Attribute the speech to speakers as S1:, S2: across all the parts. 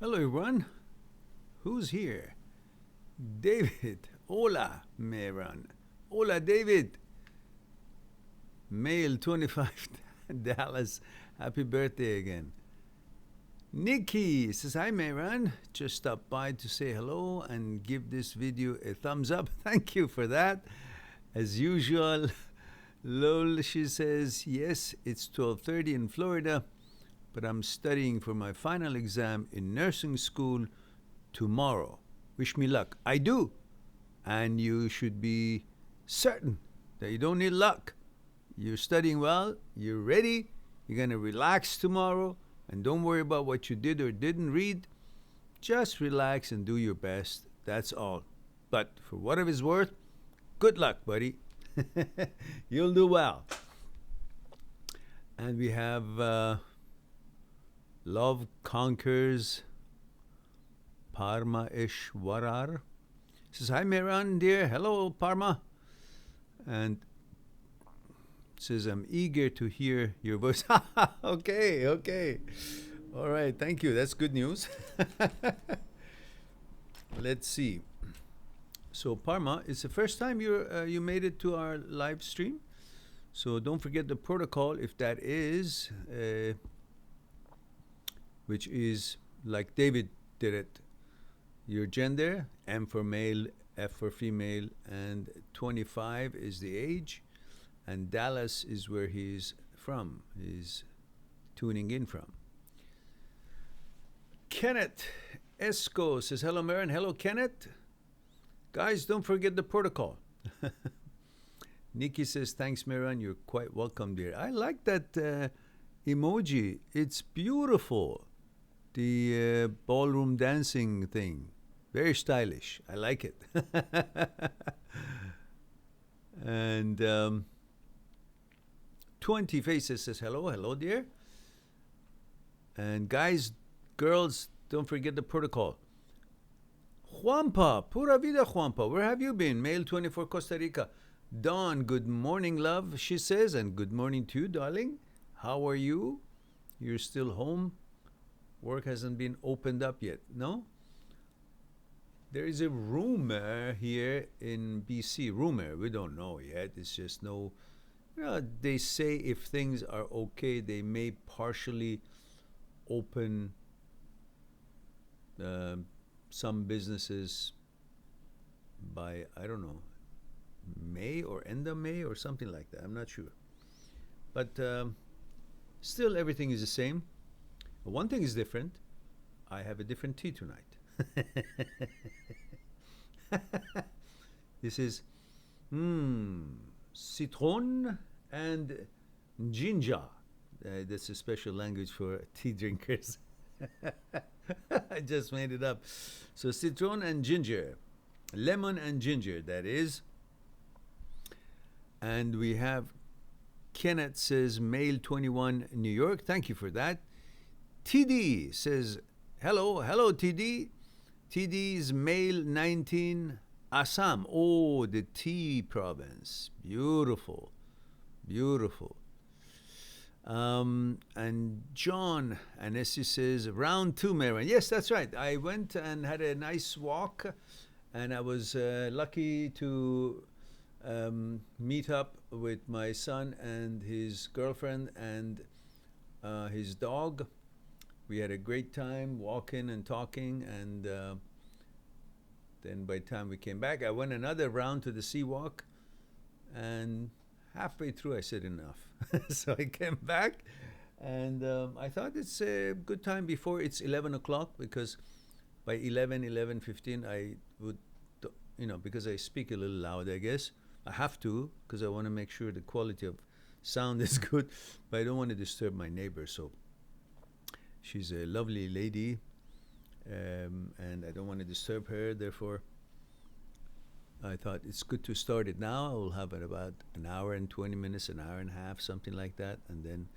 S1: Hello, everyone. Who's here? David. Hola, Mehran. Hola, David. Male 25, Dallas. Happy birthday again. Nikki says, Hi, Mehran. Just stopped by to say hello and give this video a thumbs up. Thank you for that. As usual, Lol, she says, yes, it's 12:30 in Florida, but I'm studying for my final exam in nursing school tomorrow. Wish me luck. I do. And you should be certain that you don't need luck. You're studying well, you're ready, you're going to relax tomorrow, and don't worry about what you did or didn't read. Just relax and do your best. That's all. But for whatever it's worth, good luck, buddy. You'll do well. And we have Love Conquers Parma Ishwarar. Says, Hi, Mehran, dear. Hello, Parma. And says, I'm eager to hear your voice. Okay. All right, thank you. That's good news. Let's see. So, Parma, it's the first time you made it to our live stream. So don't forget the protocol, if that is, which is like David did it. Your gender, M for male, F for female, and 25 is the age. And Dallas is where he's from. He's tuning in from. Kenneth Esco says, hello, Mehran. Hello, Kenneth. Guys, don't forget the protocol. Nikki says, thanks, Mehran. You're quite welcome, dear. I like that emoji. It's beautiful. The ballroom dancing thing. Very stylish. I like it. And 20 Faces says, hello, dear. And guys, girls, don't forget the protocol. Juanpa, pura vida, Juanpa. Where have you been? Male 24, Costa Rica. Dawn, good morning, love, she says, and good morning to you, darling. How are you? You're still home? Work hasn't been opened up yet, no? There is a rumor here in BC. Rumor, we don't know yet. It's just no. They say if things are okay, they may partially open some businesses by, I don't know, May or end of May or something like that. I'm not sure. But still, everything is the same. One thing is different. I have a different tea tonight. This is citron and ginger. That's a special language for tea drinkers. I just made it up. So citron and ginger. Lemon and ginger, that is. And we have Kenneth says, male 21, New York. Thank you for that. TD says, hello, TD. TD's male 19, Assam. Oh, the tea province. Beautiful. And John Anesi says, round 2, Mehran. Yes, that's right. I went and had a nice walk, and I was lucky to meet up with my son and his girlfriend and his dog. We had a great time walking and talking, and then by the time we came back, I went another round to the sea walk, and halfway through I said enough. So I came back, and I thought it's a good time before it's 11 o'clock, because by 11:15 I would, because I speak a little loud, I guess. I have to, because I want to make sure the quality of sound is good, but I don't want to disturb my neighbor. So she's a lovely lady, and I don't want to disturb her. Therefore, I thought it's good to start it now. I will have it about an hour and 20 minutes, an hour and a half, something like that, and then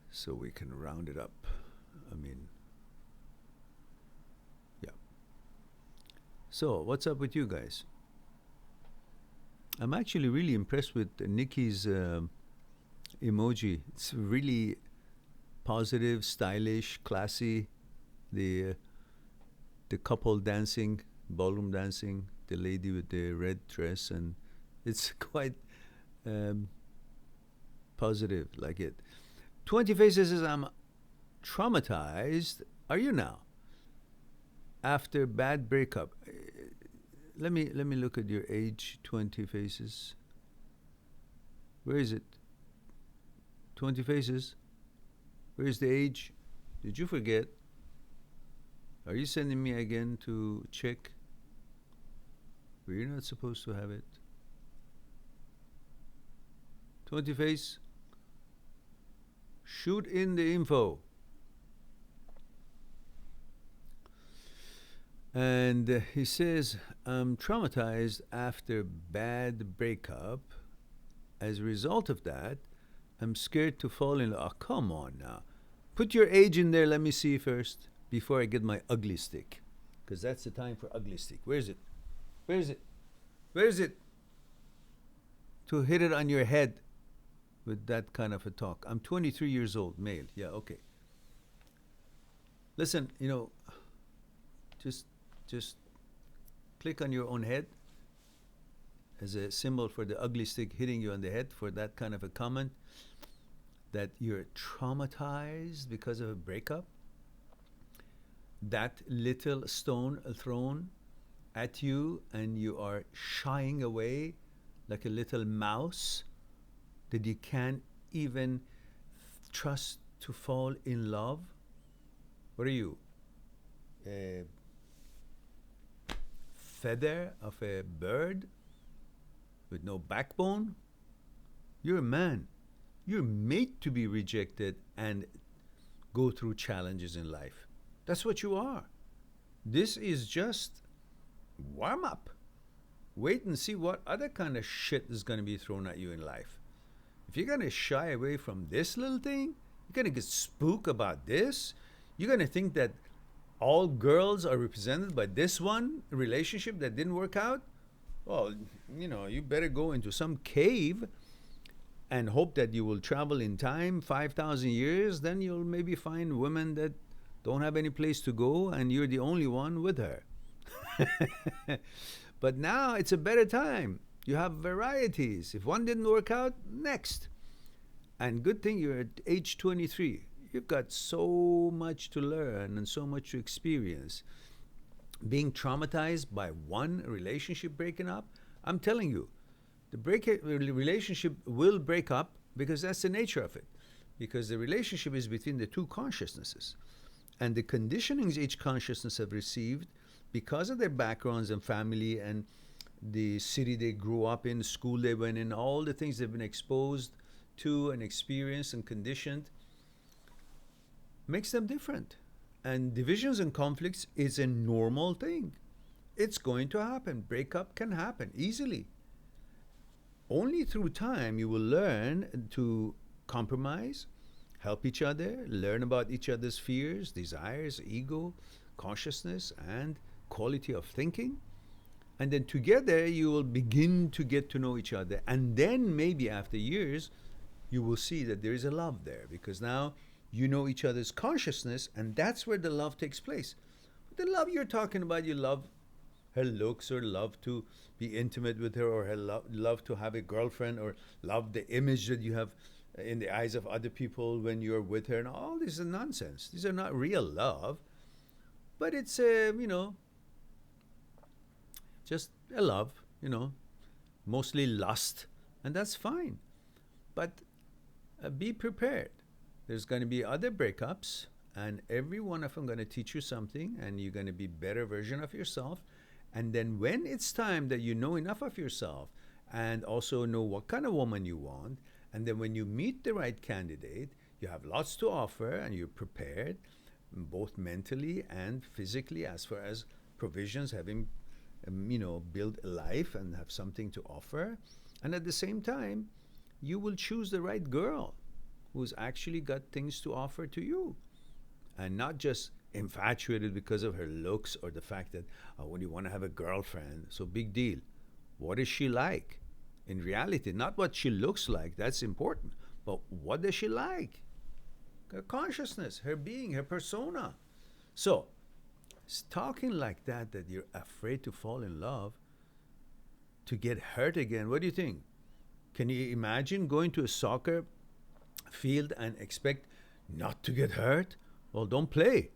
S1: so we can round it up. Yeah. So, what's up with you guys? I'm actually really impressed with Nikki's emoji. It's really positive, stylish, classy. the couple dancing, ballroom dancing, the lady with the red dress, and it's quite um, positive, like it. 20 Faces says, I'm traumatized. Are you now? After bad breakup. Let me look at your age, 20 Faces. Where is it? 20 Faces. Where's the age? Did you forget? Are you sending me again to check? We're not supposed to have it. 20 Face. Shoot in the info. And he says, I'm traumatized after bad breakup. As a result of that, I'm scared to fall in love. Oh, come on now. Put your age in there. Let me see first before I get my ugly stick. Because that's the time for ugly stick. Where is it? Where is it? Where is it? To hit it on your head with that kind of a talk. I'm 23 years old, male. Yeah, okay. Listen, just click on your own head as a symbol for the ugly stick hitting you on the head for that kind of a comment that you're traumatized because of a breakup. That little stone thrown at you and you are shying away like a little mouse that you can't even trust to fall in love. What are you? A feather of a bird with no backbone? You're a man. You're made to be rejected and go through challenges in life. That's what you are. This is just warm up. Wait and see what other kind of shit is going to be thrown at you in life. If you're going to shy away from this little thing, you're going to get spooked about this. You're going to think that all girls are represented by this one relationship that didn't work out. Well, you better go into some cave and hope that you will travel in time 5,000 years. Then you'll maybe find women that don't have any place to go and you're the only one with her. But now it's a better time. You have varieties. If one didn't work out, next. And good thing you're at age 23. You've got so much to learn and so much to experience. Being traumatized by one relationship breaking up, I'm telling you, the relationship will break up because that's the nature of it. Because the relationship is between the two consciousnesses. And the conditionings each consciousness have received because of their backgrounds and family and the city they grew up in, school they went in, all the things they've been exposed to and experienced and conditioned, makes them different. And divisions and conflicts is a normal thing. It's going to happen. Breakup can happen easily. Only through time you will learn to compromise, help each other, learn about each other's fears, desires, ego, consciousness, and quality of thinking. And then together you will begin to get to know each other. And then maybe after years, you will see that there is a love there because now you know each other's consciousness, and that's where the love takes place. The love you're talking about, you love her looks or love to be intimate with her or her love to have a girlfriend or love the image that you have in the eyes of other people when you're with her. And all this is nonsense. These are not real love. But it's, just a love, mostly lust. And that's fine. But be prepared. There's going to be other breakups, and every one of them going to teach you something, and you're going to be a better version of yourself. And then when it's time that you know enough of yourself and also know what kind of woman you want, and then when you meet the right candidate, you have lots to offer and you're prepared, both mentally and physically, as far as provisions, having, build a life and have something to offer. And at the same time, you will choose the right girl who's actually got things to offer to you and not just infatuated because of her looks or the fact that when you want to have a girlfriend, so big deal. What is she like? In reality, not what she looks like, that's important, but what does she like? Her consciousness, her being, her persona. So, talking like that you're afraid to fall in love, to get hurt again, what do you think? Can you imagine going to a soccer field and expect not to get hurt? Well, don't play.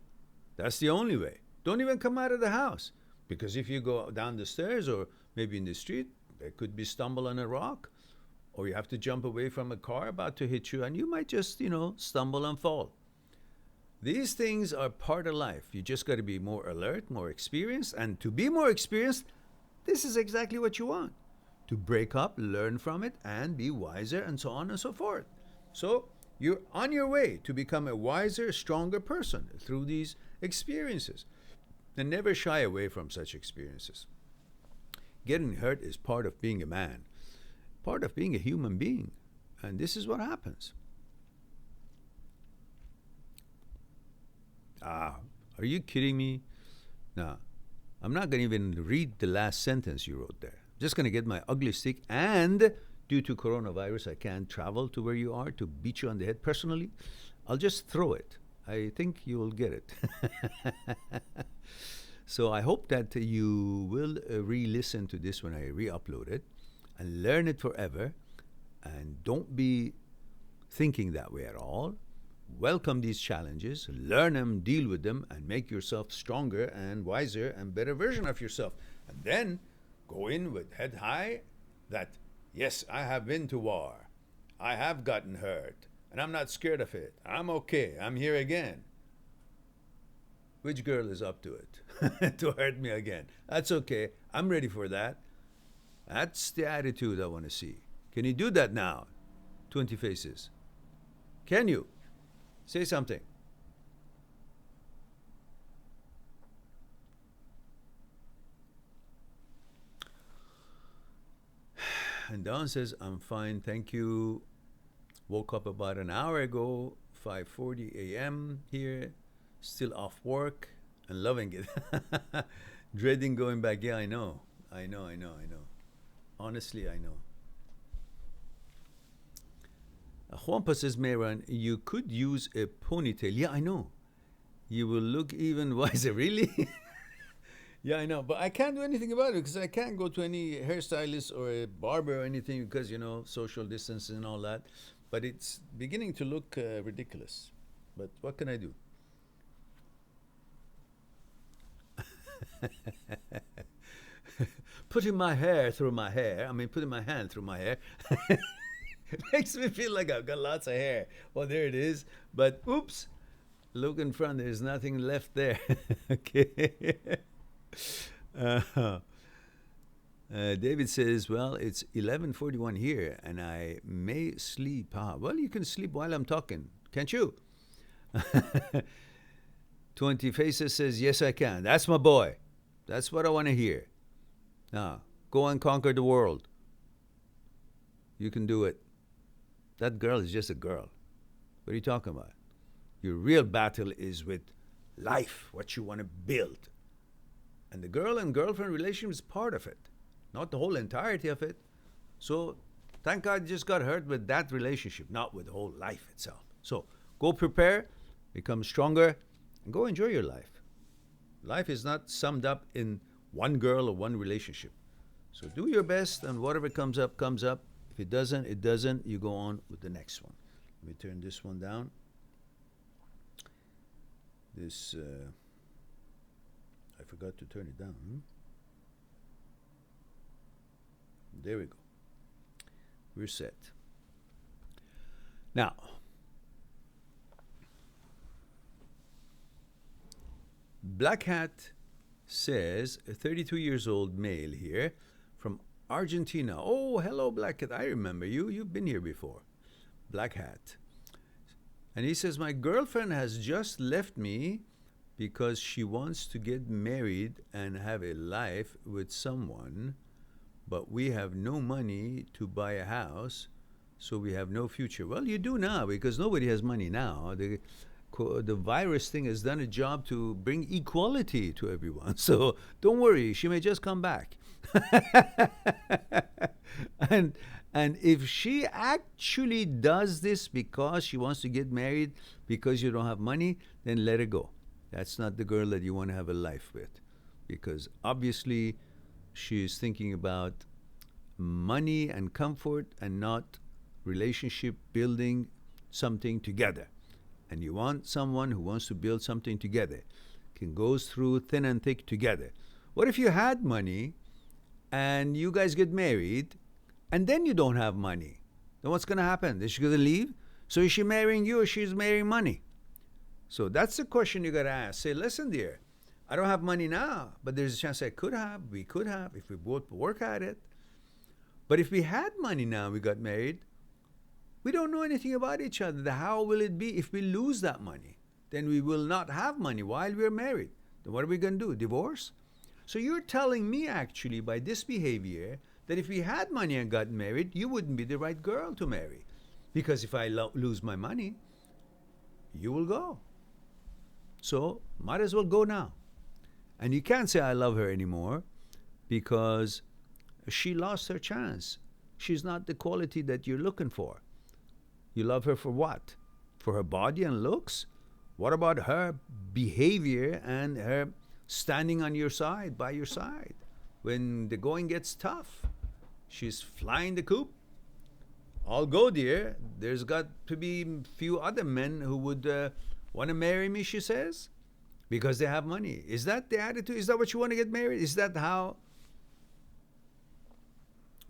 S1: That's the only way. Don't even come out of the house. Because if you go down the stairs or maybe in the street, there could be stumble on a rock, or you have to jump away from a car about to hit you, and you might just, stumble and fall. These things are part of life. You just got to be more alert, more experienced, and to be more experienced, this is exactly what you want. To break up, learn from it, and be wiser, and so on and so forth. So you're on your way to become a wiser, stronger person through these experiences. And never shy away from such experiences. Getting hurt is part of being a man, part of being a human being. And this is what happens. Are you kidding me? No, I'm not going to even read the last sentence you wrote there. I'm just going to get my ugly stick, and due to coronavirus, I can't travel to where you are to beat you on the head personally. I'll just throw it. I think you will get it. So I hope that you will re-listen to this when I re-upload it and learn it forever. And don't be thinking that way at all. Welcome these challenges, learn them, deal with them, and make yourself stronger and wiser and better version of yourself. And then go in with head high that, yes, I have been to war. I have gotten hurt. And I'm not scared of it. I'm okay. I'm here again. Which girl is up to it to hurt me again? That's okay. I'm ready for that. That's the attitude I want to see. Can you do that now? 20 faces. Can you? Say something. And Don says, I'm fine, thank you. Woke up about an hour ago, 5:40 a.m. here. Still off work and loving it. Dreading going back. Yeah, I know. Honestly, I know. Juanpa says, Mehran, you could use a ponytail. Yeah, I know. You will look even wiser. Really? Yeah, I know. But I can't do anything about it because I can't go to any hairstylist or a barber or anything because, social distancing and all that. But it's beginning to look ridiculous. But what can I do? Putting my hand through my hair makes me feel like I've got lots of hair. Well, there it is. But oops, look in front, there's nothing left there. Okay. David says, well, it's 11:41 here and I may sleep. Well, you can sleep while I'm talking, can't you? 20 Faces says, yes, I can. That's my boy. That's what I want to hear. Now, go and conquer the world. You can do it. That girl is just a girl. What are you talking about? Your real battle is with life, what you want to build. And the girl and girlfriend relationship is part of it, not the whole entirety of it. So, thank God you just got hurt with that relationship, not with the whole life itself. So, go prepare, become stronger, and go enjoy your life. Life is not summed up in one girl or one relationship. So do your best, and whatever comes up, comes up. If it doesn't, it doesn't. You go on with the next one. Let me turn this one down. This, I forgot to turn it down. There we go. We're set. Now, Black Hat says, a 32 years old male here from Argentina. Oh, hello, Black Hat. I remember you. You've been here before. Black Hat. And he says, my girlfriend has just left me because she wants to get married and have a life with someone, but we have no money to buy a house, so we have no future. Well, you do now because nobody has money now. The virus thing has done a job to bring equality to everyone. So don't worry, she may just come back. And if she actually does this because she wants to get married because you don't have money, then let her go. That's not the girl that you want to have a life with, because obviously she's thinking about money and comfort and not relationship building something together. And you want someone who wants to build something together, can goes through thin and thick together. What if you had money and you guys get married and then you don't have money? Then what's going to happen? Is she going to leave? So is she marrying you or she's marrying money? So that's the question you got to ask. Say, listen, dear, I don't have money now, but there's a chance I could have. We could have if we both work at it. But if we had money now, we got married, we don't know anything about each other. How will it be if we lose that money? Then we will not have money while we're married. Then what are we going to do? Divorce? So you're telling me actually by this behavior that if we had money and got married, you wouldn't be the right girl to marry. Because if I lose my money, you will go. So might as well go now. And you can't say I love her anymore because she lost her chance. She's not the quality that you're looking for. You love her for what? For her body and looks? What about her behavior and her standing on your side, by your side, when the going gets tough? She's flying the coop. I'll go, dear. There's got to be a few other men who would want to marry me, she says, because they have money. Is that the attitude? Is that what you want to get married? Is that how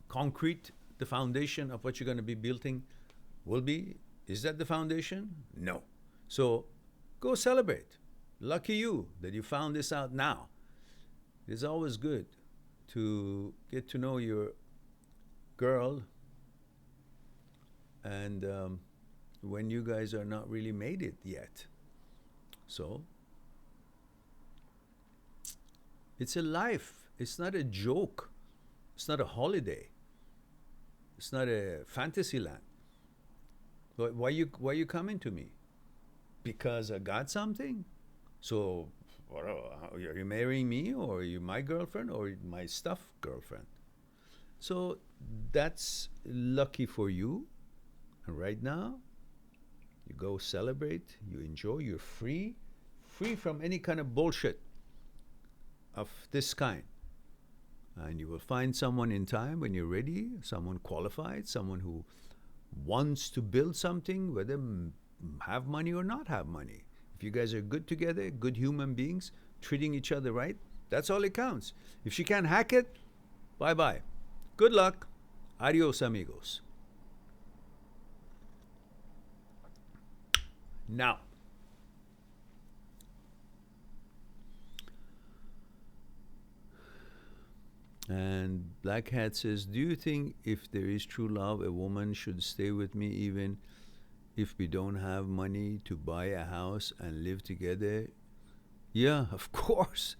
S1: concrete the foundation of what you're going to be building will be? Is that the foundation? No. So go celebrate. Lucky you that you found this out now. It's always good to get to know your girl, and when you guys are not really made it yet. So it's a life. It's not a joke. It's not a holiday. It's not a fantasy land. Why you coming to me? Because I got something? So are you marrying me, or are you my girlfriend, or my stuffed girlfriend? So that's lucky for you. And right now, you go celebrate, you enjoy, you're free from any kind of bullshit of this kind. And you will find someone in time when you're ready, someone qualified, someone who wants to build something, whether have money or not have money. If you guys are good together, good human beings, treating each other right, that's all it counts. If she can't hack it, bye-bye. Good luck. Adios, amigos. Now, and Black Hat says, do you think if there is true love, a woman should stay with me even if we don't have money to buy a house and live together? Yeah, of course.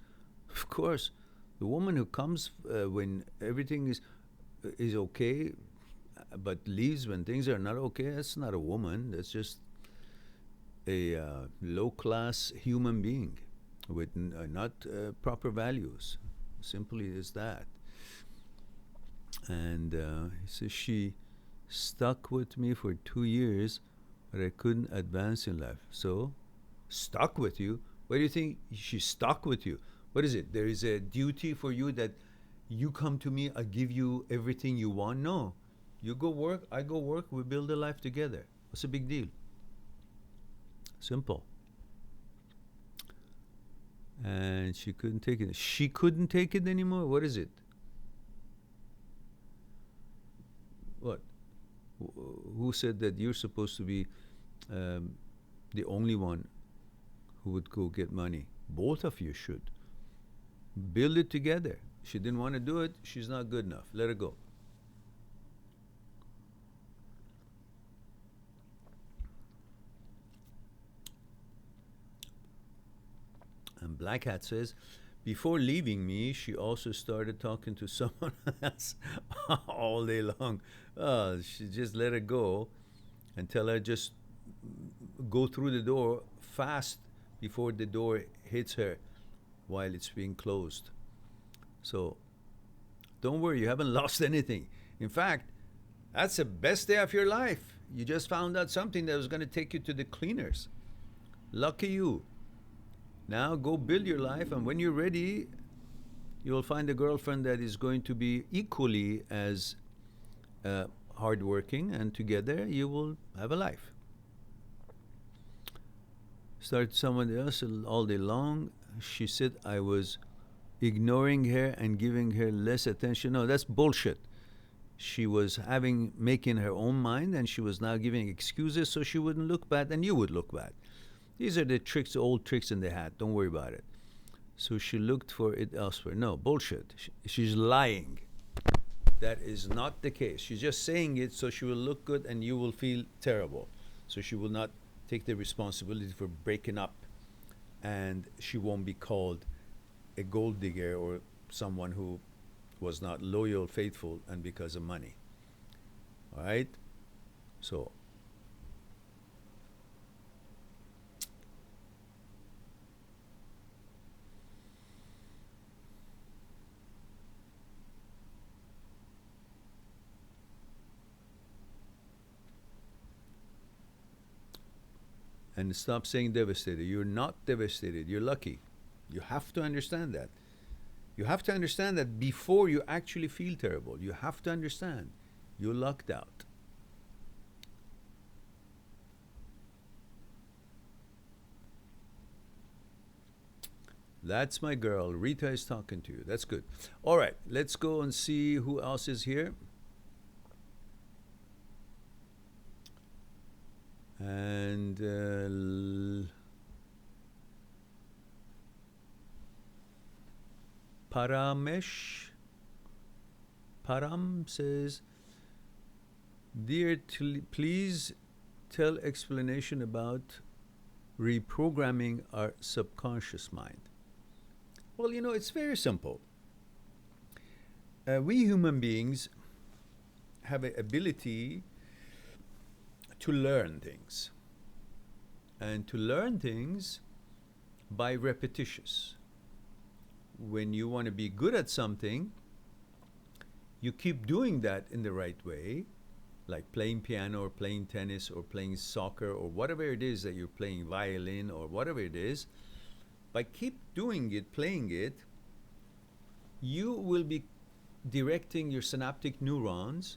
S1: Of course. The woman who comes when everything is okay, but leaves when things are not okay, that's not a woman. That's just a low-class human being with not proper values. Simply is that. And he says, she stuck with me for 2 years, but I couldn't advance in life. So, stuck with you? What do you think she's stuck with you? What is it? There is a duty for you that you come to me, I give you everything you want? No. You go work, I go work, we build a life together. What's the big deal? Simple. And she couldn't take it. She couldn't take it anymore? What is it? What? Who said that you're supposed to be the only one who would go get money? Both of you should. Build it together. She didn't want to do it. She's not good enough. Let her go. And Black Hat says, before leaving me, she also started talking to someone else all day long. She just let her go and tell her just go through the door fast before the door hits her while it's being closed. So don't worry, you haven't lost anything. In fact, that's the best day of your life. You just found out something that was going to take you to the cleaners. Lucky you. Now go build your life, and when you're ready, you'll find a girlfriend that is going to be equally as uh, hardworking, and together you will have a life. Start someone else all day long. She said I was ignoring her and giving her less attention. No, that's bullshit. She was making her own mind, and she was now giving excuses so she wouldn't look bad and you would look bad. These are the tricks, old tricks in the hat. Don't worry about it. So she looked for it elsewhere. No, bullshit. She's lying. That is not the case. She's just saying it so she will look good and you will feel terrible. So she will not take the responsibility for breaking up, and she won't be called a gold digger or someone who was not loyal, faithful, and because of money. All right? So, and stop saying devastated. You're not devastated. You're lucky. You have to understand that. You have to understand that before you actually feel terrible. You have to understand you're lucked out. That's my girl. Rita is talking to you. That's good. All right, let's go and see who else is here. And Param says, dear, please tell explanation about reprogramming our subconscious mind. Well, it's very simple. We human beings have an ability to learn things, and to learn things by repetitious. When you want to be good at something, you keep doing that in the right way, like playing piano or playing tennis or playing soccer or whatever it is that you're playing, violin or whatever it is. By keep doing it, playing it, you will be directing your synaptic neurons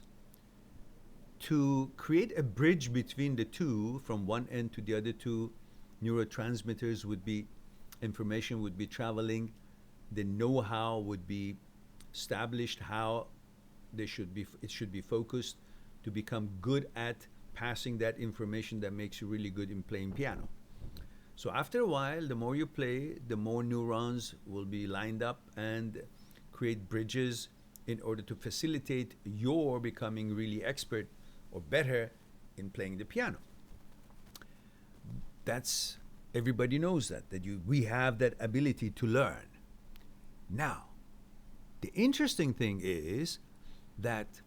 S1: to create a bridge between the two. From one end to the other two, neurotransmitters would be, information would be traveling, the know-how would be established, how it should be focused to become good at passing that information that makes you really good in playing piano. So after a while, the more you play, the more neurons will be lined up and create bridges in order to facilitate your becoming really expert or better in playing the piano. That's, everybody knows that we have that ability to learn. Now, the interesting thing is that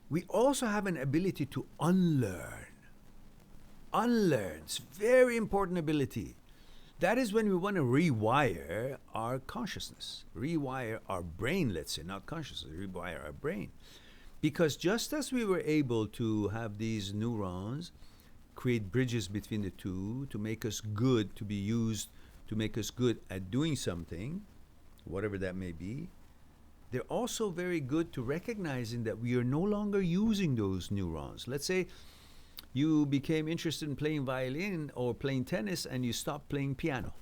S1: we also have an ability to unlearn. Unlearn, it's a very important ability. That is when we want to rewire our consciousness, rewire our brain, let's say, not consciousness, rewire our brain. Because just as we were able to have these neurons create bridges between the two to make us good, to be used to make us good at doing something, whatever that may be, they're also very good to recognizing that we are no longer using those neurons. Let's say you became interested in playing violin or playing tennis and you stopped playing piano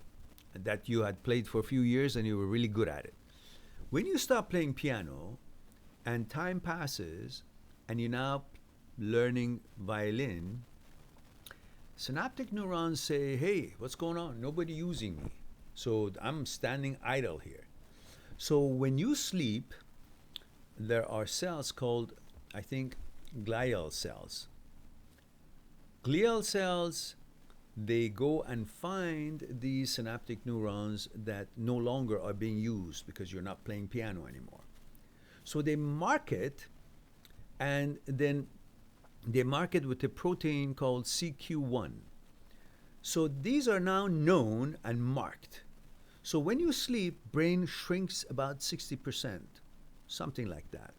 S1: that you had played for a few years and you were really good at it. When you stop playing piano and time passes and you're now learning violin, synaptic neurons say, hey, what's going on? Nobody using me. So I'm standing idle here. So when you sleep, there are cells called, I think, glial cells. Glial cells, they go and find these synaptic neurons that no longer are being used because you're not playing piano anymore. So they mark it, and then they mark it with a protein called CQ1. So these are now known and marked. So when you sleep, brain shrinks about 60%, something like that,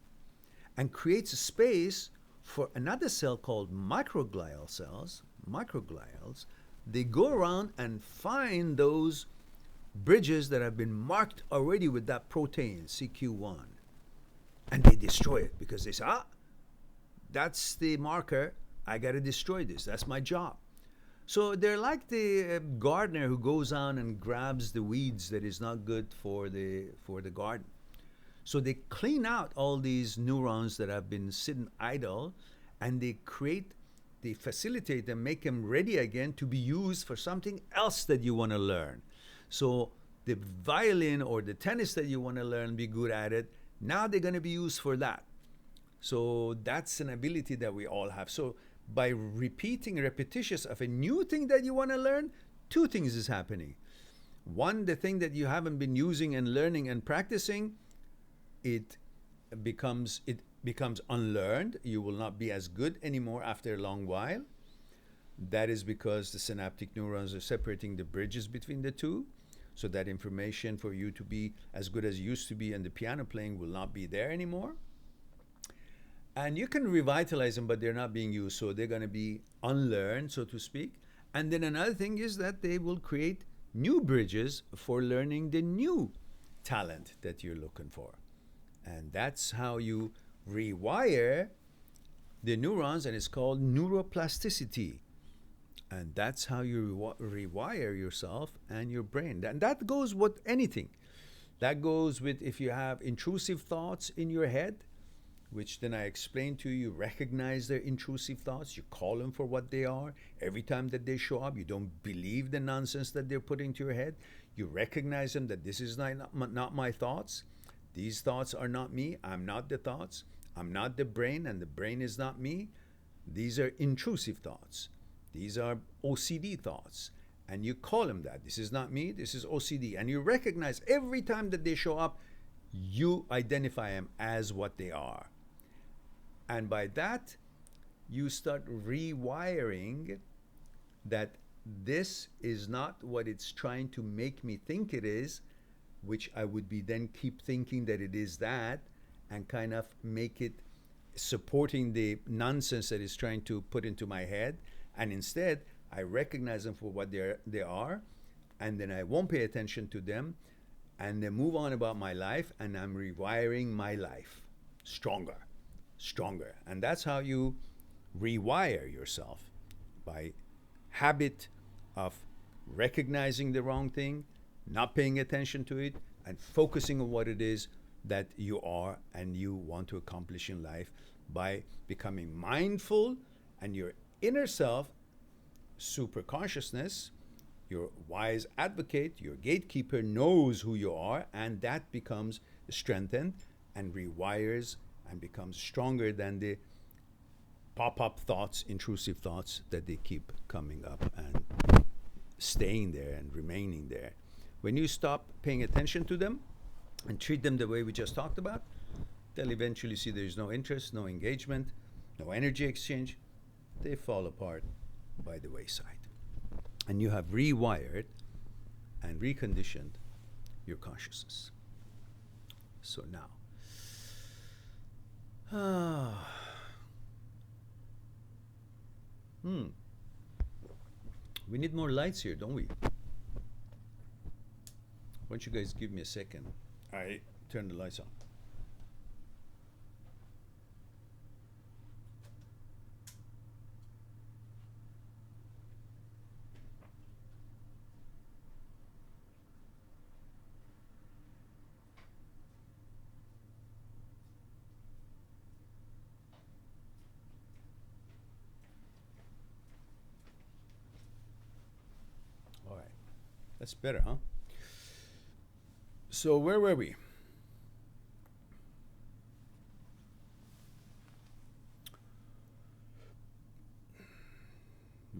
S1: and creates a space for another cell called microglial cells, microglials. They go around and find those bridges that have been marked already with that protein, CQ1. And they destroy it because they say, that's the marker. I got to destroy this. That's my job. So they're like the gardener who goes on and grabs the weeds that is not good for the garden. So they clean out all these neurons that have been sitting idle, and they facilitate them, make them ready again to be used for something else that you want to learn. So the violin or the tennis that you want to learn, be good at it, now they're going to be used for that. So that's an ability that we all have. So by repeating repetitious of a new thing that you want to learn, two things is happening. One, the thing that you haven't been using and learning and practicing, it becomes unlearned. You will not be as good anymore after a long while. That is because the synaptic neurons are separating the bridges between the two. So that information for you to be as good as you used to be and the piano playing will not be there anymore. And you can revitalize them, but they're not being used. So they're going to be unlearned, so to speak. And then another thing is that they will create new bridges for learning the new talent that you're looking for. And that's how you rewire the neurons, and it's called neuroplasticity. And that's how you rewire yourself and your brain. And that goes with anything. That goes with if you have intrusive thoughts in your head, which then I explained to you, you recognize their intrusive thoughts, you call them for what they are. Every time that they show up, you don't believe the nonsense that they're putting to your head. You recognize them that this is not my thoughts. These thoughts are not me. I'm not the thoughts. I'm not the brain, and the brain is not me. These are intrusive thoughts. These are OCD thoughts. And you call them that. This is not me, this is OCD. And you recognize every time that they show up, you identify them as what they are. And by that, you start rewiring that this is not what it's trying to make me think it is, which I would be then keep thinking that it is that, and kind of make it supporting the nonsense that it's trying to put into my head. And instead, I recognize them for what they are, and then I won't pay attention to them, and then move on about my life, and I'm rewiring my life stronger. And that's how you rewire yourself, by habit of recognizing the wrong thing, not paying attention to it, and focusing on what it is that you are and you want to accomplish in life by becoming mindful, and your inner self, super consciousness, your wise advocate, your gatekeeper, knows who you are, and that becomes strengthened and rewires and becomes stronger than the pop-up thoughts, intrusive thoughts that they keep coming up and staying there and remaining there. When you stop paying attention to them and treat them the way we just talked about, they'll eventually see there's no interest, no engagement, no energy exchange. They fall apart by the wayside. And you have rewired and reconditioned your consciousness. So now, we need more lights here, don't we? Why don't you guys give me a second? I turn the lights on. All right, that's better, huh? So where were we?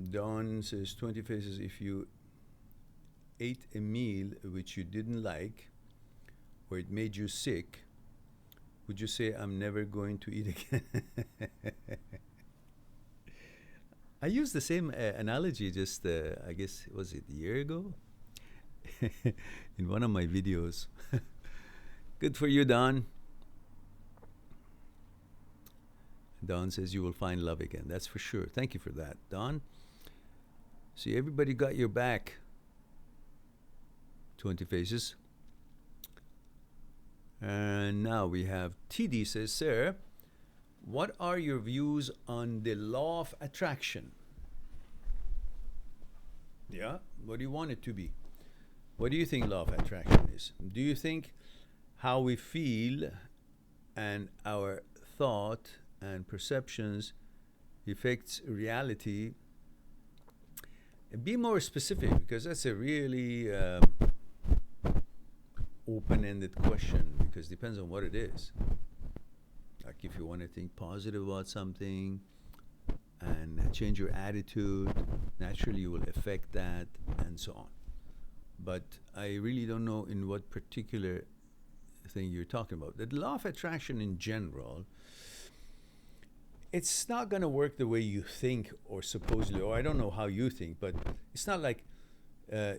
S1: Dawn says 20 faces. If you ate a meal which you didn't like or it made you sick, would you say, I'm never going to eat again? I used the same analogy just, I guess, was it a year ago? In one of my videos. Good for you, Don. Don says you will find love again. That's for sure. Thank you for that, Don. See, everybody got your back 20 faces. And now we have TD says, sir, what are your views on the law of attraction? Yeah, what do you want it to be? What do you think law of attraction is? Do you think how we feel and our thought and perceptions affects reality? Be more specific, because that's a really open-ended question, because it depends on what it is. Like if you want to think positive about something and change your attitude, naturally you will affect that, and so on. But I really don't know in what particular thing you're talking about. The law of attraction in general, it's not going to work the way you think, or supposedly, or I don't know how you think, but it's not like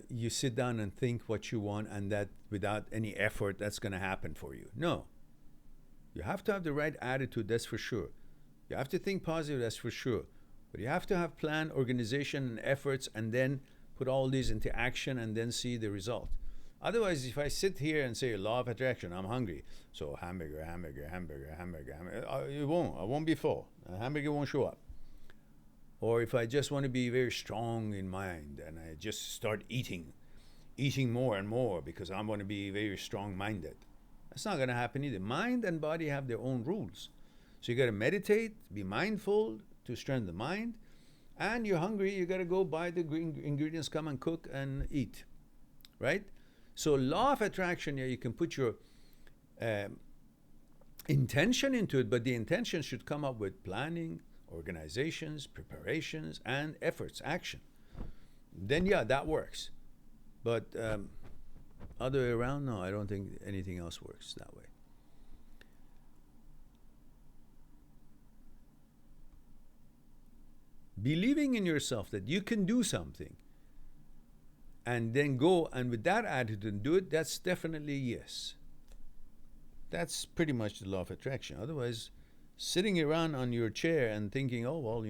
S1: you sit down and think what you want and that without any effort that's going to happen for you. No. You have to have the right attitude, that's for sure. You have to think positive, that's for sure. But you have to have plan, organization, and efforts, and then put all these into action and then see the result. Otherwise, if I sit here and say law of attraction, I'm hungry, so hamburger, hamburger, hamburger, hamburger, hamburger, I won't be full. A hamburger won't show up. Or if I just want to be very strong in mind and I just start eating more and more because I want to be very strong-minded, that's not going to happen either. Mind and body have their own rules. So you got to meditate, be mindful to strengthen the mind, and you're hungry, you got to go buy the ingredients, come and cook and eat, right? So law of attraction, yeah, you can put your intention into it, but the intention should come up with planning, organizations, preparations, and efforts, action. Then, yeah, that works. But other way around, no, I don't think anything else works that way. Believing in yourself that you can do something and then go and with that attitude do it, that's definitely yes. That's pretty much the law of attraction. Otherwise, sitting around on your chair and thinking, oh, well,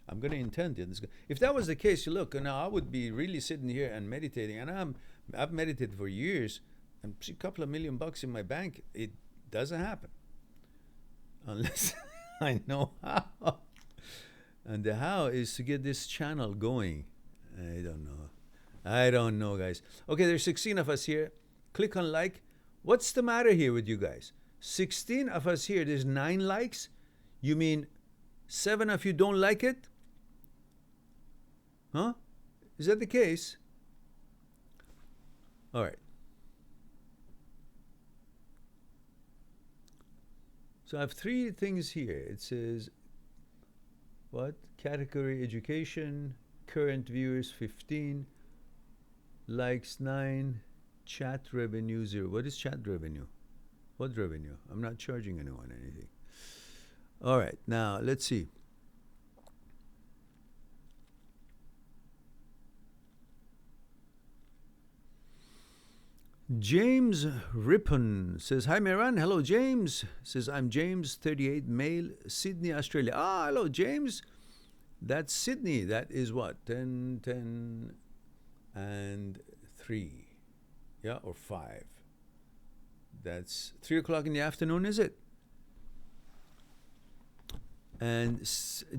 S1: I'm going to intend it. If that was the case, look, now I would be really sitting here and meditating, and I've meditated for years, and a couple of $1 million in my bank. It doesn't happen unless I know how. And the how is to get this channel going. I don't know, guys. Okay, there's 16 of us here. Click on like. What's the matter here with you guys? 16 of us here. There's 9 likes. You mean 7 of you don't like it? Huh? Is that the case? All right. So I have 3 things here. It says, what? Category education, current viewers 15, likes 9, chat revenue 0. What is chat revenue? What revenue? I'm not charging anyone anything. All right, now let's see. James Rippon says, hi Mehran. Hello James. Says, I'm James, 38, male, Sydney, Australia. Ah, hello James. That's Sydney. That is what? 10, 10, and 3. Yeah, or 5. That's 3 o'clock in the afternoon, is it? And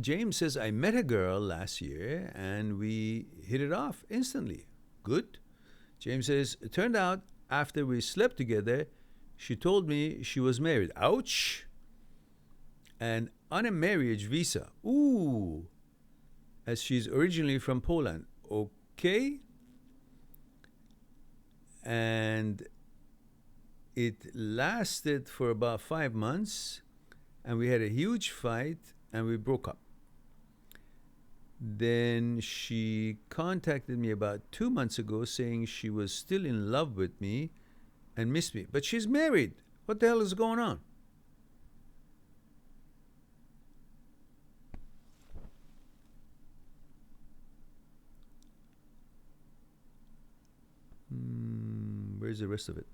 S1: James says, I met a girl last year and we hit it off instantly. Good. James says, it turned out after we slept together, she told me she was married. Ouch. And on a marriage visa. Ooh. As she's originally from Poland. Okay. And it lasted for about 5 months. And we had a huge fight and we broke up. Then she contacted me about 2 months ago saying she was still in love with me and missed me. But she's married. What the hell is going on? Where's the rest of it?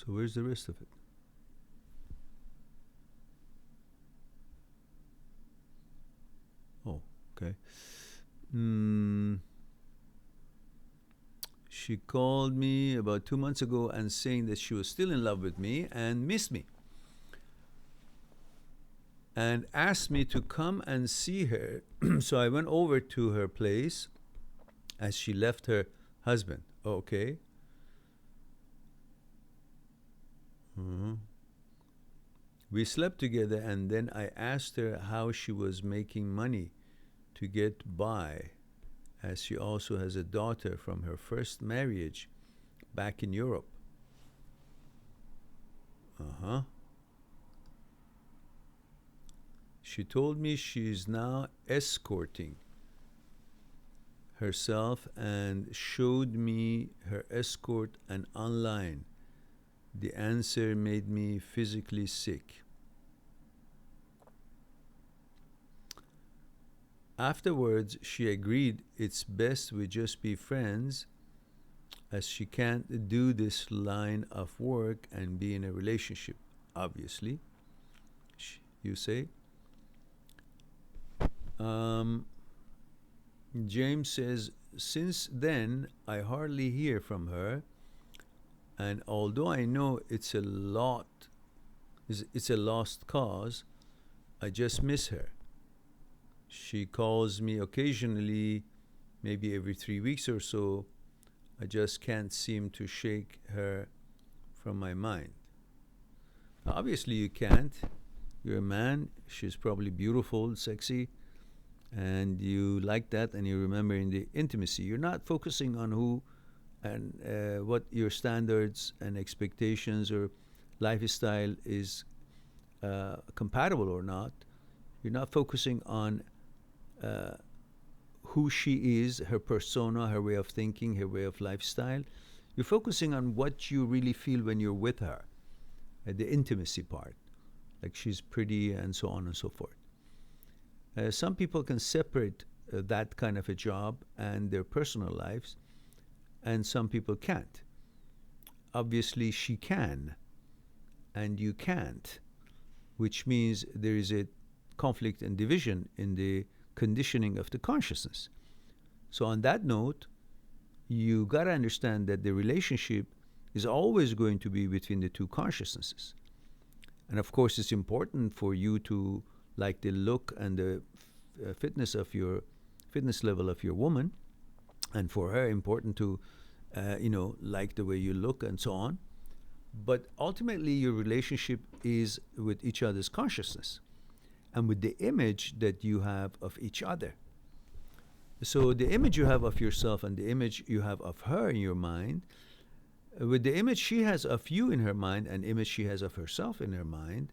S1: So where's the rest of it? Oh, okay. She called me about 2 months ago and saying that she was still in love with me and missed me, and asked me to come and see her. So I went over to her place as she left her husband. Okay. We slept together, and then I asked her how she was making money to get by, as she also has a daughter from her first marriage back in Europe. She told me she's now escorting herself and showed me her escort and online. The answer made me physically sick. Afterwards, she agreed it's best we just be friends, as she can't do this line of work and be in a relationship, obviously, you say. James says, since then, I hardly hear from her, and although I know it's a lost cause, I just miss her. She calls me occasionally, maybe every 3 weeks or so. I just can't seem to shake her from my mind. Obviously, you can't. You're a man. She's probably beautiful, sexy, and you like that, and you're remembering the intimacy. You're not focusing on who and what your standards and expectations or lifestyle is compatible or not. You're not focusing on who she is, her persona, her way of thinking, her way of lifestyle. You're focusing on what you really feel when you're with her, the intimacy part, like she's pretty and so on and so forth. Some people can separate that kind of a job and their personal lives, and some people can't. Obviously, she can, and you can't, which means there is a conflict and division in the conditioning of the consciousness. So on that note, you got to understand that the relationship is always going to be between the two consciousnesses. And of course, it's important for you to like the look and the fitness level of your woman, and for her important to like the way you look and so on. But ultimately, your relationship is with each other's consciousness and with the image that you have of each other. So the image you have of yourself and the image you have of her in your mind, with the image she has of you in her mind and image she has of herself in her mind,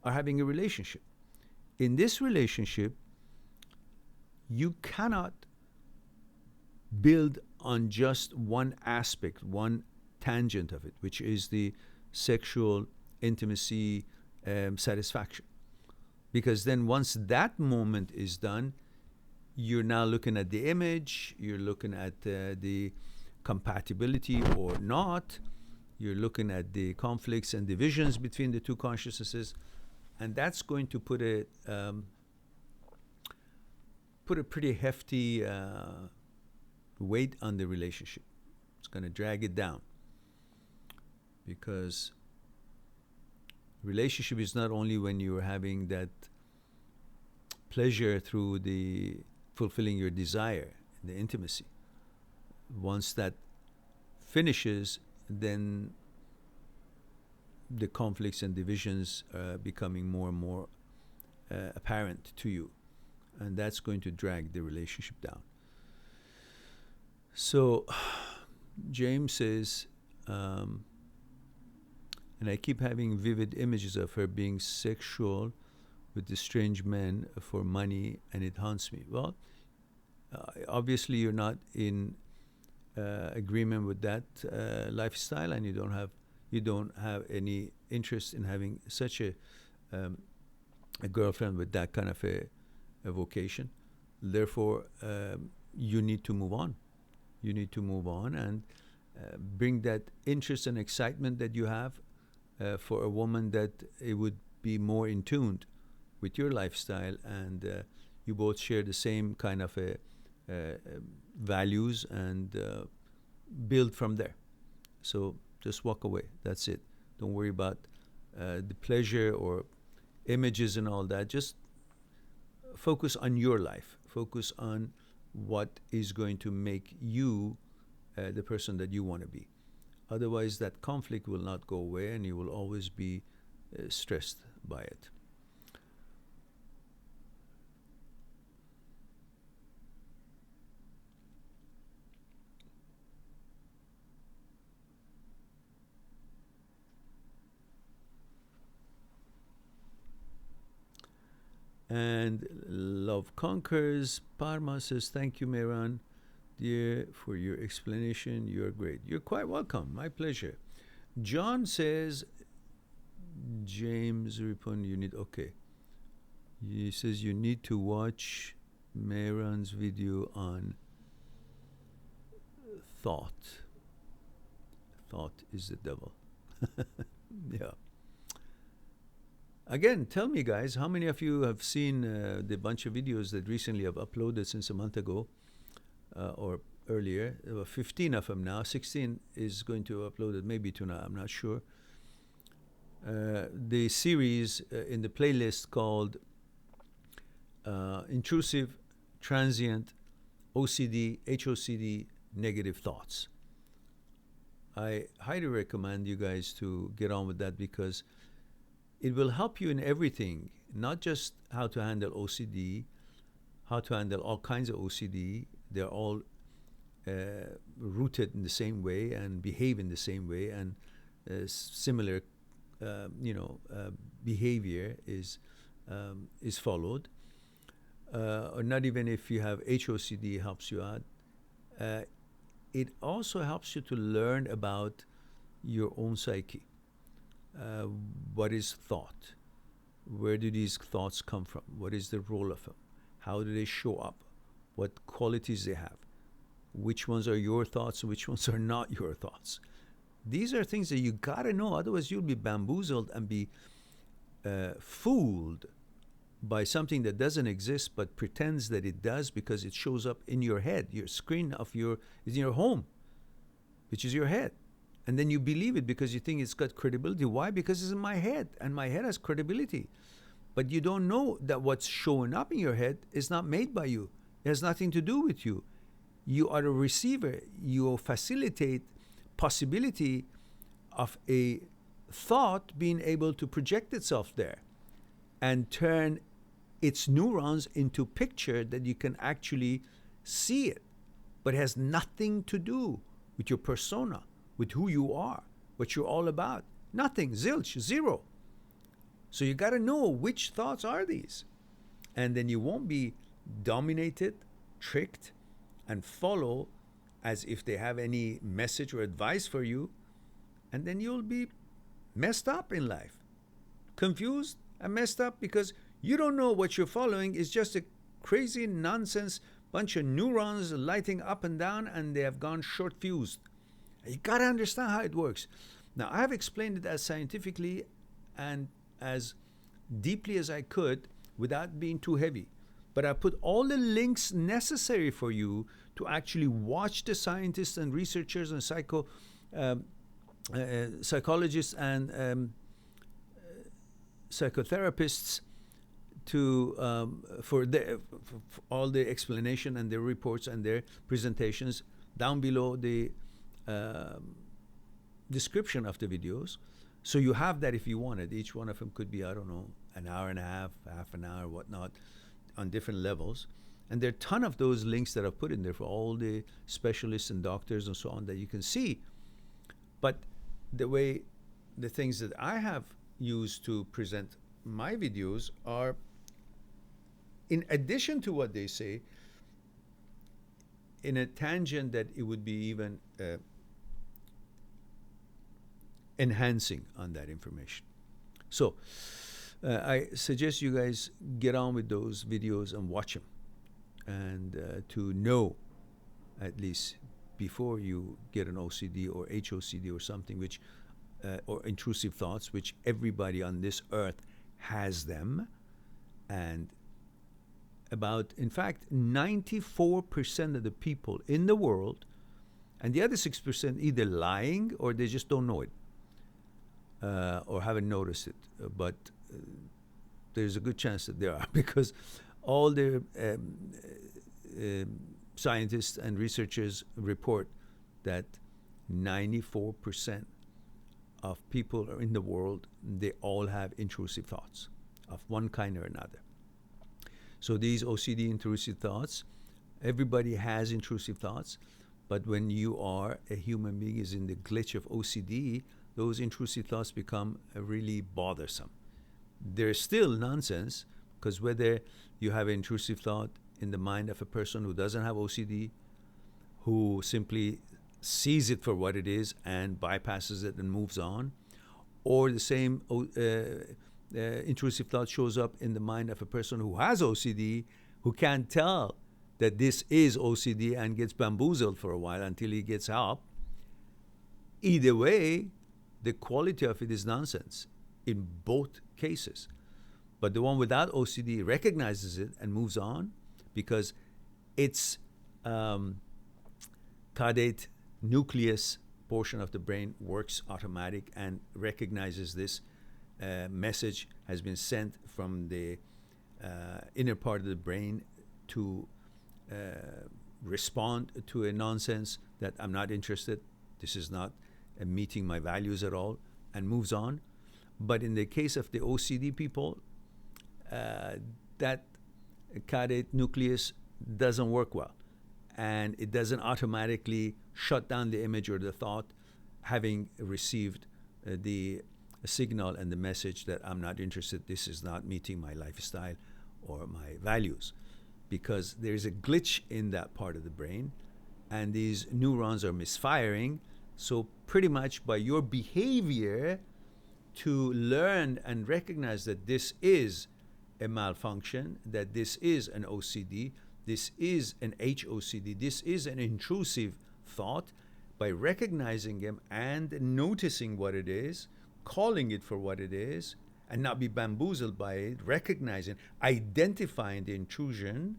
S1: are having a relationship. In this relationship, you cannot build on just one aspect, one tangent of it, which is the sexual intimacy satisfaction. Because then once that moment is done, you're now looking at the image, you're looking at the compatibility or not, you're looking at the conflicts and divisions between the two consciousnesses, and that's going to put a pretty hefty weight on the relationship. It's going to drag it down, because relationship is not only when you're having that pleasure through the fulfilling your desire, the intimacy. Once that finishes, then the conflicts and divisions are becoming more and more apparent to you, and that's going to drag the relationship down. So James says, and I keep having vivid images of her being sexual with the strange men for money, and it haunts me. Well, obviously you're not in agreement with that lifestyle, and you don't have any interest in having such a girlfriend with that kind of a vocation. Therefore, you need to move on. You need to move on and bring that interest and excitement that you have for a woman that it would be more in tune with your lifestyle, and you both share the same kind of values, and build from there. So just walk away. That's it. Don't worry about the pleasure or images and all that. Just focus on your life. Focus on what is going to make you the person that you want to be. Otherwise, that conflict will not go away, and you will always be stressed by it. And Love Conquers. Parma says, thank you, Mehran, dear, for your explanation. You're great. You're quite welcome. My pleasure. John says, James Ripon, you need, okay. He says you need to watch Mehran's video on thought. Thought is the devil. Yeah. Again, tell me, guys, how many of you have seen the bunch of videos that recently I've uploaded since a month ago or earlier? There were 15 of them now. 16 is going to upload it maybe tonight. I'm not sure. The series in the playlist called Intrusive, Transient, OCD, HOCD, Negative Thoughts. I highly recommend you guys to get on with that, because it will help you in everything, not just how to handle OCD, how to handle all kinds of OCD. They're all rooted in the same way and behave in the same way, and similar, behavior is followed. Or not even if you have HOCD, helps you out. It also helps you to learn about your own psyche. What is thought? Where do these thoughts come from? What is the role of them? How do they show up? What qualities they have? Which ones are your thoughts and which ones are not your thoughts? These are things that you gotta know, otherwise you'll be bamboozled and be fooled by something that doesn't exist but pretends that it does, because it shows up in your head. Your screen of is in your home, which is your head. And then you believe it because you think it's got credibility. Why? Because it's in my head, and my head has credibility. But you don't know that what's showing up in your head is not made by you. It has nothing to do with you. You are a receiver. You facilitate possibility of a thought being able to project itself there and turn its neurons into picture that you can actually see it. But it has nothing to do with your persona, with who you are, what you're all about. Nothing, zilch, zero. So you got to know which thoughts are these. And then you won't be dominated, tricked, and follow as if they have any message or advice for you. And then you'll be messed up in life, confused and messed up, because you don't know what you're following is just a crazy nonsense bunch of neurons lighting up and down, and they have gone short fused. You got to understand how it works. Now, I have explained it as scientifically and as deeply as I could without being too heavy. But I put all the links necessary for you to actually watch the scientists and researchers and psychologists and psychotherapists for all the explanation and their reports and their presentations down below the description of the videos. So you have that if you want it. Each one of them could be, I don't know, an hour and a half an hour, whatnot, on different levels. And there are a ton of those links that I've put in there for all the specialists and doctors and so on that you can see. But the things that I have used to present my videos are, in addition to what they say, in a tangent that it would be even enhancing on that information. So I suggest you guys get on with those videos and watch them, and to know, at least before you get an OCD or HOCD or something, which or intrusive thoughts, which everybody on this earth has them. And in fact, 94% of the people in the world, and the other 6% either lying or they just don't know it, or haven't noticed it. But there's a good chance that there are, because all the scientists and researchers report that 94% of people in the world, they all have intrusive thoughts of one kind or another. So these OCD intrusive thoughts, everybody has intrusive thoughts, but when you are a human being is in the glitch of OCD, those intrusive thoughts become really bothersome. They're still nonsense, because whether you have an intrusive thought in the mind of a person who doesn't have OCD, who simply sees it for what it is and bypasses it and moves on, or the same intrusive thought shows up in the mind of a person who has OCD, who can't tell that this is OCD and gets bamboozled for a while until he gets help. Either way, the quality of it is nonsense in both cases. But the one without OCD recognizes it and moves on, because its caudate nucleus portion of the brain works automatic and recognizes this message has been sent from the inner part of the brain to respond to a nonsense that I'm not interested, this is not meeting my values at all, and moves on. But in the case of the OCD people, that caudate nucleus doesn't work well, and it doesn't automatically shut down the image or the thought, having received the signal and the message that I'm not interested, this is not meeting my lifestyle or my values, because there's a glitch in that part of the brain and these neurons are misfiring. So pretty much by your behavior to learn and recognize that this is a malfunction, that this is an OCD, this is an HOCD, this is an intrusive thought, by recognizing them and noticing what it is, calling it for what it is, and not be bamboozled by it, recognizing, identifying the intrusion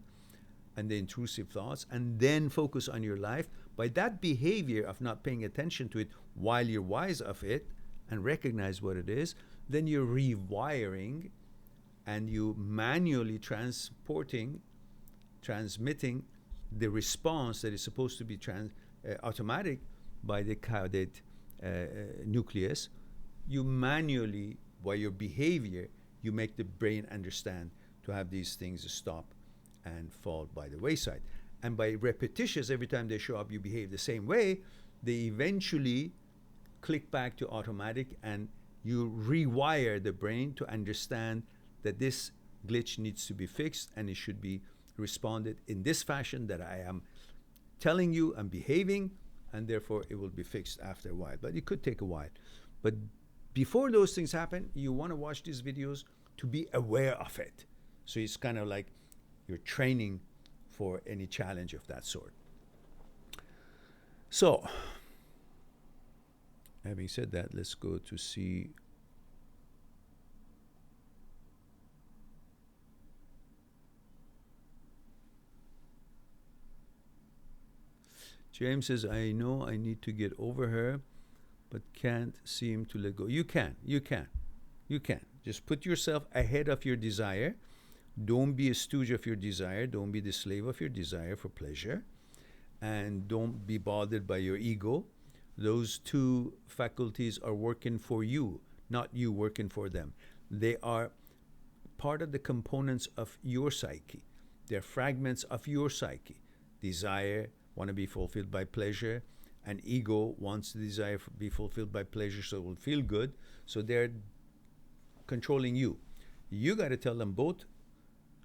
S1: and the intrusive thoughts, and then focus on your life. By that behavior of not paying attention to it while you're wise of it and recognize what it is, then you're rewiring and you manually transmitting the response that is supposed to be automatic by the caudate nucleus. You manually, by your behavior, you make the brain understand to have these things stop and fall by the wayside. And by repetitious, every time they show up, you behave the same way, they eventually click back to automatic, and you rewire the brain to understand that this glitch needs to be fixed and it should be responded in this fashion that I am telling you I'm behaving, and therefore it will be fixed after a while. But it could take a while. But before those things happen, you want to watch these videos to be aware of it. So it's kind of like you're training for any challenge of that sort. So, having said that, let's go to see. James says, I know I need to get over her, but can't seem to let go. You can. Just put yourself ahead of your desire. Don't be a stooge of your desire. Don't be the slave of your desire for pleasure. And don't be bothered by your ego. Those two faculties are working for you, not you working for them. They are part of the components of your psyche. They're fragments of your psyche. Desire, want to be fulfilled by pleasure, and ego wants the desire to be fulfilled by pleasure so it will feel good. So they're controlling you. You got to tell them both,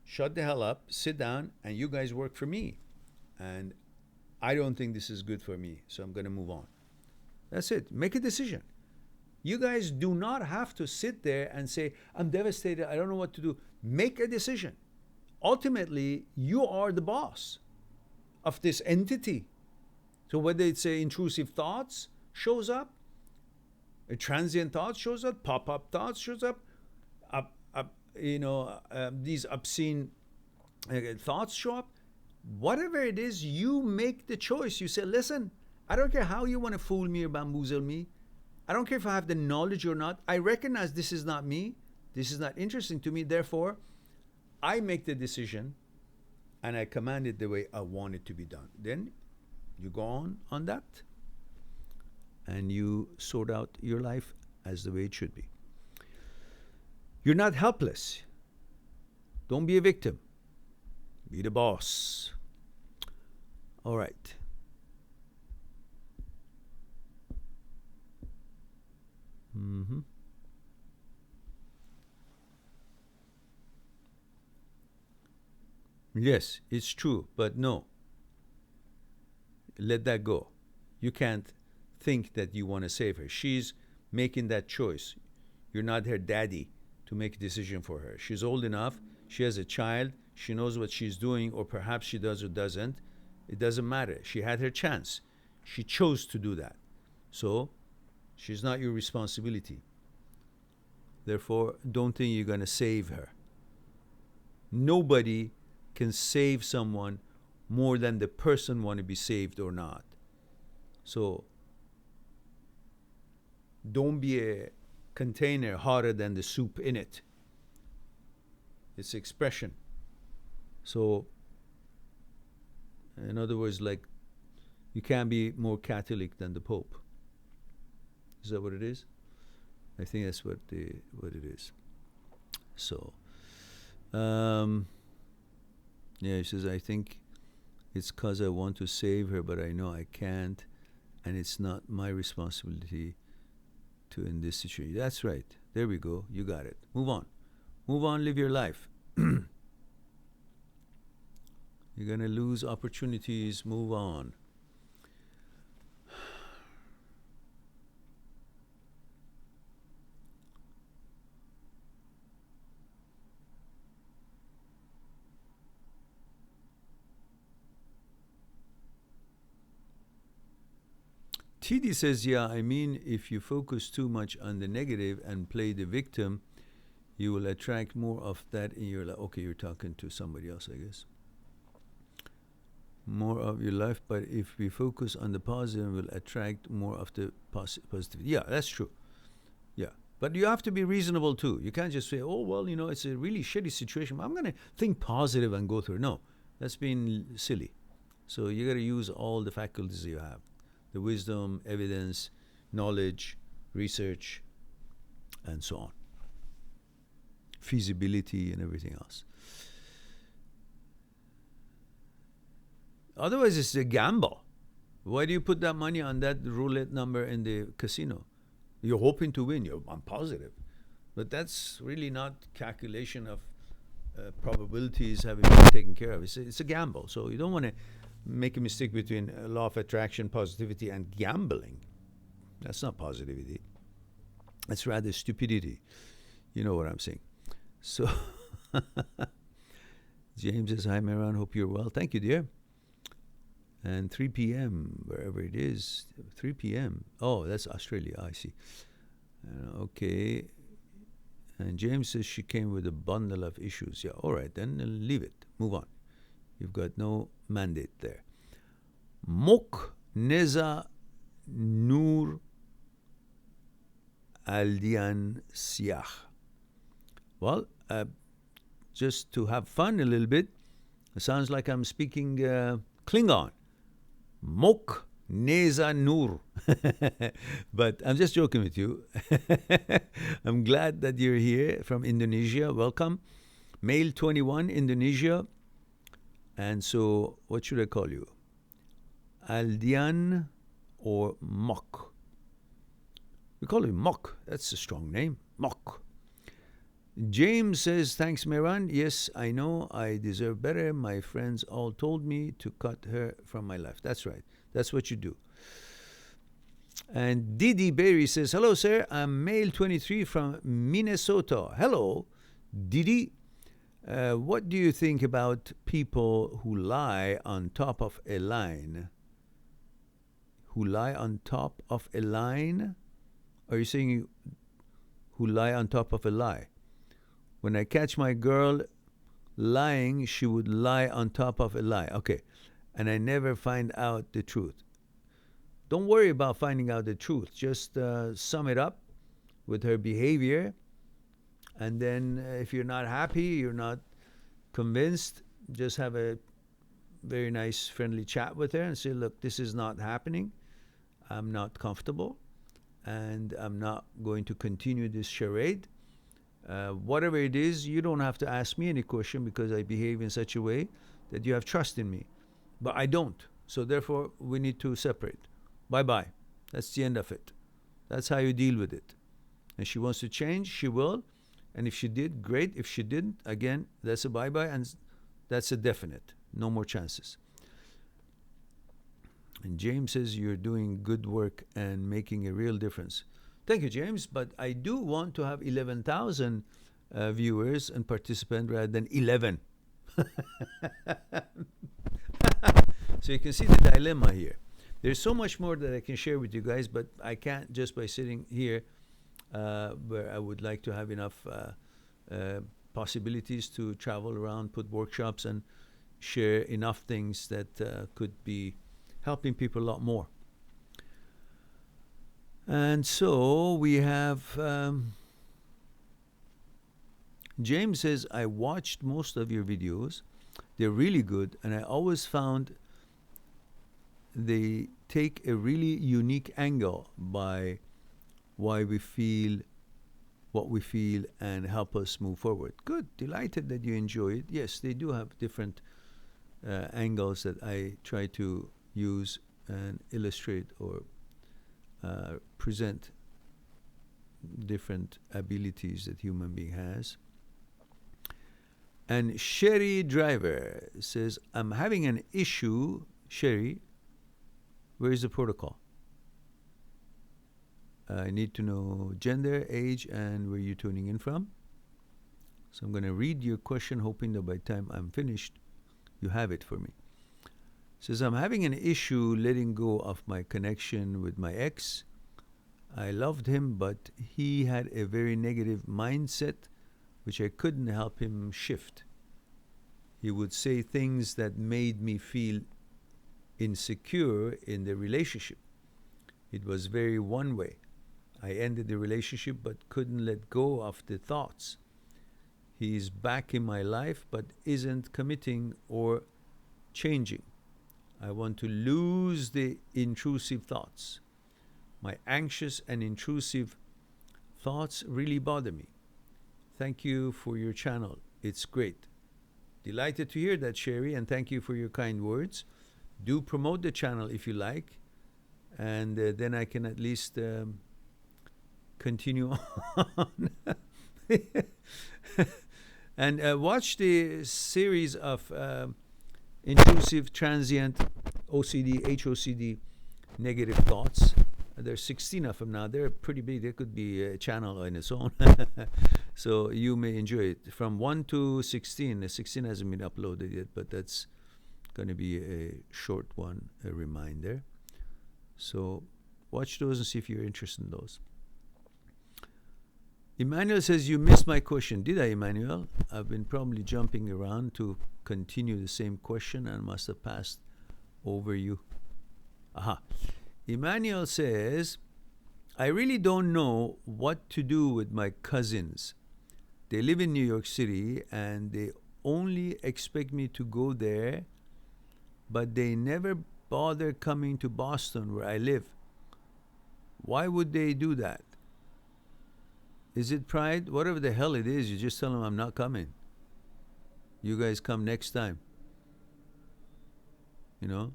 S1: shut the hell up, sit down, and you guys work for me. And I don't think this is good for me, so I'm going to move on. That's it. Make a decision. You guys do not have to sit there and say, I'm devastated, I don't know what to do. Make a decision. Ultimately, you are the boss of this entity. So whether it's intrusive thoughts shows up, A transient thought shows up, pop-up thoughts shows up, these obscene thoughts show up. Whatever it is, you make the choice. You say, listen, I don't care how you want to fool me or bamboozle me. I don't care if I have the knowledge or not. I recognize this is not me. This is not interesting to me. Therefore, I make the decision and I command it the way I want it to be done. Then you go on that and you sort out your life as the way it should be. You're not helpless. Don't be a victim. Be the boss. All right. Yes, it's true, but no. Let that go. You can't think that you want to save her. She's making that choice. You're not her daddy to make a decision for her. She's old enough. She has a child. She knows what she's doing, or perhaps she does or doesn't. It doesn't matter. She had her chance. She chose to do that. So she's not your responsibility. Therefore, don't think you're going to save her. Nobody can save someone more than the person want to be saved or not. So don't be a container hotter than the soup in it. It's expression. So in other words, like, you can't be more Catholic than the Pope. Is that what it is? I think that's what it is. So yeah, he says, I think it's because I want to save her, but I know I can't, and it's not my responsibility to in this situation. That's right. There we go. You got it. Move on. Move on, live your life. You're going to lose opportunities. Move on. TD says, yeah, I mean, if you focus too much on the negative and play the victim, you will attract more of that in your life. Okay, you're talking to somebody else, I guess. More of your life, but if we focus on the positive, we'll attract more of the positivity. Yeah, that's true. Yeah, but you have to be reasonable too. You can't just say, oh, well, it's a really shitty situation. I'm going to think positive and go through. No, that's being silly. So you got to use all the faculties you have. The wisdom, evidence, knowledge, research, and so on. Feasibility and everything else. Otherwise, it's a gamble. Why do you put that money on that roulette number in the casino? You're hoping to win. I'm positive. But that's really not calculation of probabilities having been taken care of. It's a gamble. So you don't want to make a mistake between law of attraction, positivity, and gambling. That's not positivity. That's rather stupidity. You know what I'm saying. So, James says, hi, Mehran, hope you're well. Thank you, dear. And 3 p.m., wherever it is, 3 p.m. Oh, that's Australia, I see. Okay. And James says she came with a bundle of issues. Yeah, all right, then leave it. Move on. You've got no mandate there. Mok Neza Nur Aldian Siach. Well, just to have fun a little bit, it sounds like I'm speaking Klingon. Mok Neza Nur. But I'm just joking with you. I'm glad that you're here from Indonesia. Welcome. Male 21, Indonesia. And so, what should I call you? Aldian or Mok? We call him Mok. That's a strong name. Mok. James says, thanks, Mehran. Yes, I know I deserve better. My friends all told me to cut her from my life. That's right. That's what you do. And Didi Berry says, hello, sir. I'm male 23 from Minnesota. Hello, Didi. What do you think about people who lie on top of a line? Who lie on top of a line? Are you saying who lie on top of a lie? When I catch my girl lying, she would lie on top of a lie. Okay. And I never find out the truth. Don't worry about finding out the truth. Just sum it up with her behavior. And then if you're not happy, you're not convinced, just have a very nice, friendly chat with her and say, look, this is not happening. I'm not comfortable. And I'm not going to continue this charade. Whatever it is, you don't have to ask me any question because I behave in such a way that you have trust in me. But I don't. So therefore, we need to separate. Bye-bye. That's the end of it. That's how you deal with it. And she wants to change, she will. And if she did, great. If she didn't, again, that's a bye-bye, and that's a definite. No more chances. And James says you're doing good work and making a real difference. Thank you, James. But I do want to have 11,000 viewers and participants rather than 11. So you can see the dilemma here. There's so much more that I can share with you guys, but I can't just by sitting here where I would like to have enough possibilities to travel around, put workshops, and share enough things that could be helping people a lot more. And so we have James says, I watched most of your videos. They're really good, and I always found they take a really unique angle by why we feel what we feel and help us move forward. Good. Delighted that you enjoy it. Yes, they do have different angles that I try to use and illustrate or present different abilities that human being has. And Sherry Driver says, I'm having an issue. Sherry, where is the protocol? I need to know gender, age, and where you're tuning in from. So I'm going to read your question, hoping that by the time I'm finished, you have it for me. It says, I'm having an issue letting go of my connection with my ex. I loved him, but he had a very negative mindset, which I couldn't help him shift. He would say things that made me feel insecure in the relationship. It was very one way. I ended the relationship but couldn't let go of the thoughts. He is back in my life but isn't committing or changing. I want to lose the intrusive thoughts. My anxious and intrusive thoughts really bother me. Thank you for your channel. It's great. Delighted to hear that, Sherry, and thank you for your kind words. Do promote the channel if you like, and then I can at least continue on. And watch the series of intrusive, transient, OCD, HOCD, negative thoughts. There's 16 of them now. They're pretty big. They could be a channel on its own. So you may enjoy it. From 1 to 16. 16 hasn't been uploaded yet, but that's going to be a short one, a reminder. So watch those and see if you're interested in those. Emmanuel says, you missed my question. Did I, Emmanuel? I've been probably jumping around to continue the same question and must have passed over you. Aha. Emmanuel says, I really don't know what to do with my cousins. They live in New York City and they only expect me to go there, but they never bother coming to Boston where I live. Why would they do that? Is it pride? Whatever the hell it is, you just tell them I'm not coming. You guys come next time. You know?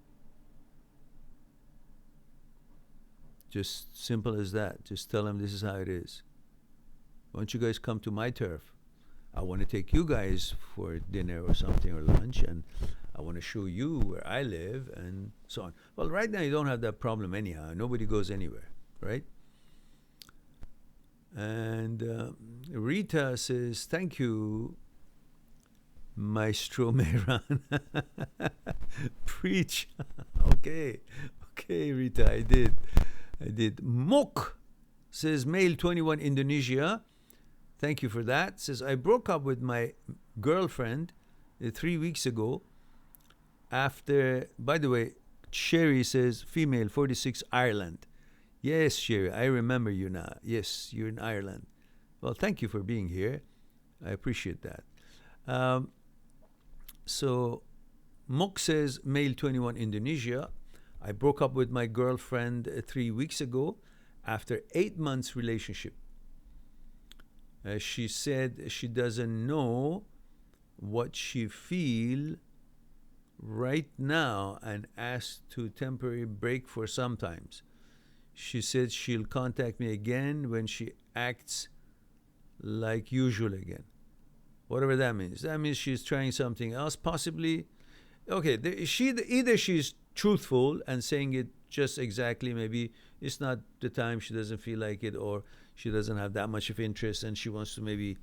S1: Just simple as that. Just tell them this is how it is. Why don't you guys come to my turf? I want to take you guys for dinner or something or lunch, and I want to show you where I live and so on. Well, right now you don't have that problem anyhow. Nobody goes anywhere, right? And Rita says, thank you, Maestro Mehran. Preach. Okay, Rita, I did. Mok Says male 21 Indonesia. Thank you for that. Says I broke up with my girlfriend 3 weeks ago. After, by the way, Sherry says female 46 Ireland. Yes, Sherry, I remember you now. Yes, you're in Ireland. Well, thank you for being here. I appreciate that. So Mok says male 21 Indonesia. I broke up with my girlfriend 3 weeks ago after 8 months relationship. She said she doesn't know what she feel right now and asked to temporary break for sometimes. She said she'll contact me again when she acts like usual again. Whatever that means. That means she's trying something else, possibly. Okay, either she's truthful and saying it just exactly, maybe it's not the time, she doesn't feel like it, or she doesn't have that much of interest and she wants to maybe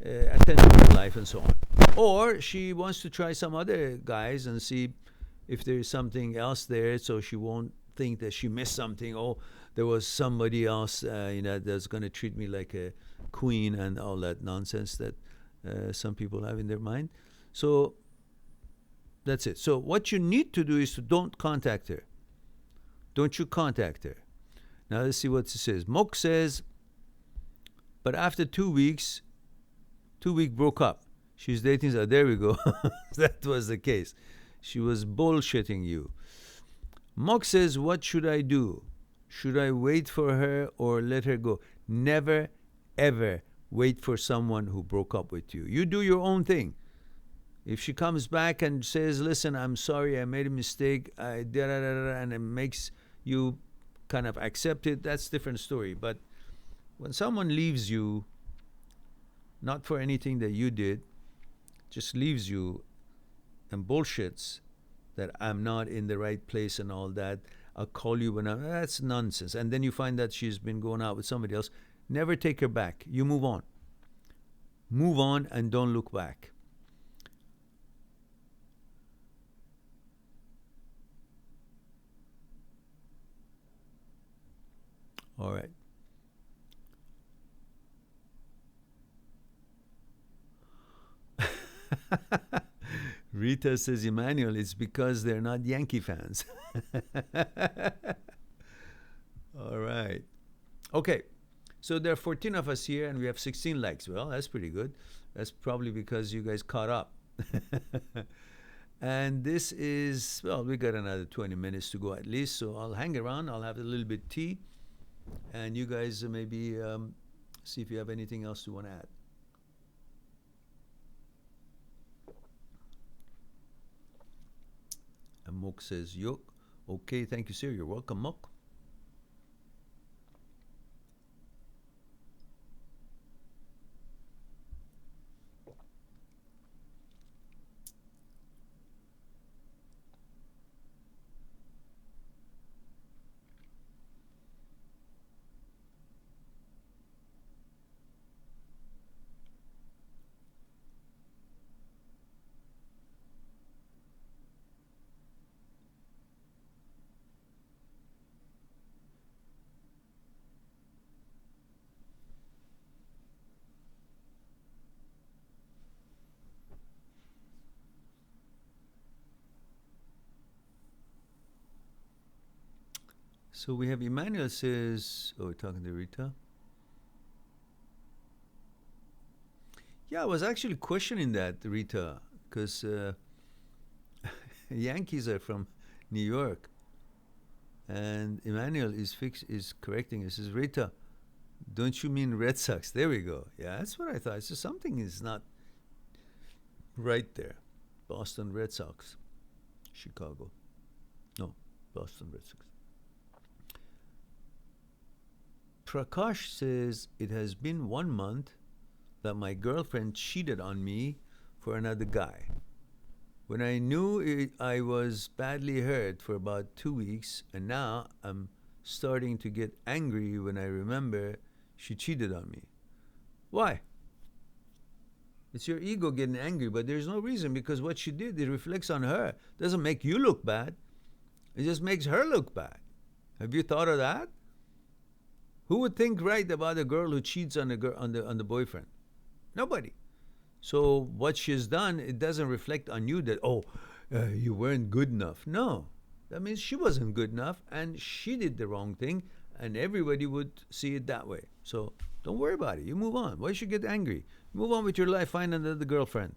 S1: attend to her life and so on. Or she wants to try some other guys and see if there's something else there, so she won't think that she missed something. Oh, there was somebody else, that's going to treat me like a queen and all that nonsense that some people have in their mind. So that's it. So what you need to do is to don't contact her. Don't you contact her. Now let's see what it says. Mok says, but after 2 weeks, 2 week broke up. She's dating. Oh, there we go. That was the case. She was bullshitting you. Mok says, what should I do? Should I wait for her or let her go? Never, ever wait for someone who broke up with you. You do your own thing. If she comes back and says, listen, I'm sorry, I made a mistake, and it makes you kind of accept it, that's a different story. But when someone leaves you, not for anything that you did, just leaves you and bullshits that I'm not in the right place and all that, I'll call you when that's nonsense. And then you find that she's been going out with somebody else. Never take her back. You move on. Move on and don't look back. All right. Rita says, Emmanuel, it's because they're not Yankee fans. All right. Okay. So there are 14 of us here and we have 16 likes. Well, that's pretty good. That's probably because you guys caught up. And this is, well, we got another 20 minutes to go at least. So I'll hang around. I'll have a little bit of tea. And you guys maybe see if you have anything else you want to add. And Mok says, yo, okay, thank you, sir. You're welcome, Mok. So we have Emmanuel says, oh, we're talking to Rita. Yeah, I was actually questioning that, Rita, because Yankees are from New York. And Emmanuel is correcting. He says, Rita, don't you mean Red Sox? There we go. Yeah, that's what I thought. So something is not right there. Boston Red Sox. Chicago. No, Boston Red Sox. Prakash says, it has been 1 month that my girlfriend cheated on me for another guy. When I knew it, I was badly hurt for about 2 weeks, and now I'm starting to get angry when I remember she cheated on me. Why? It's your ego getting angry, but there's no reason, because what she did, it reflects on her. It doesn't make you look bad. It just makes her look bad. Have you thought of that? Who would think right about a girl who cheats on the boyfriend? Nobody. So what she's done, it doesn't reflect on you that, you weren't good enough. No, that means she wasn't good enough and she did the wrong thing, and everybody would see it that way. So don't worry about it. You move on. Why should you get angry? Move on with your life. Find another girlfriend.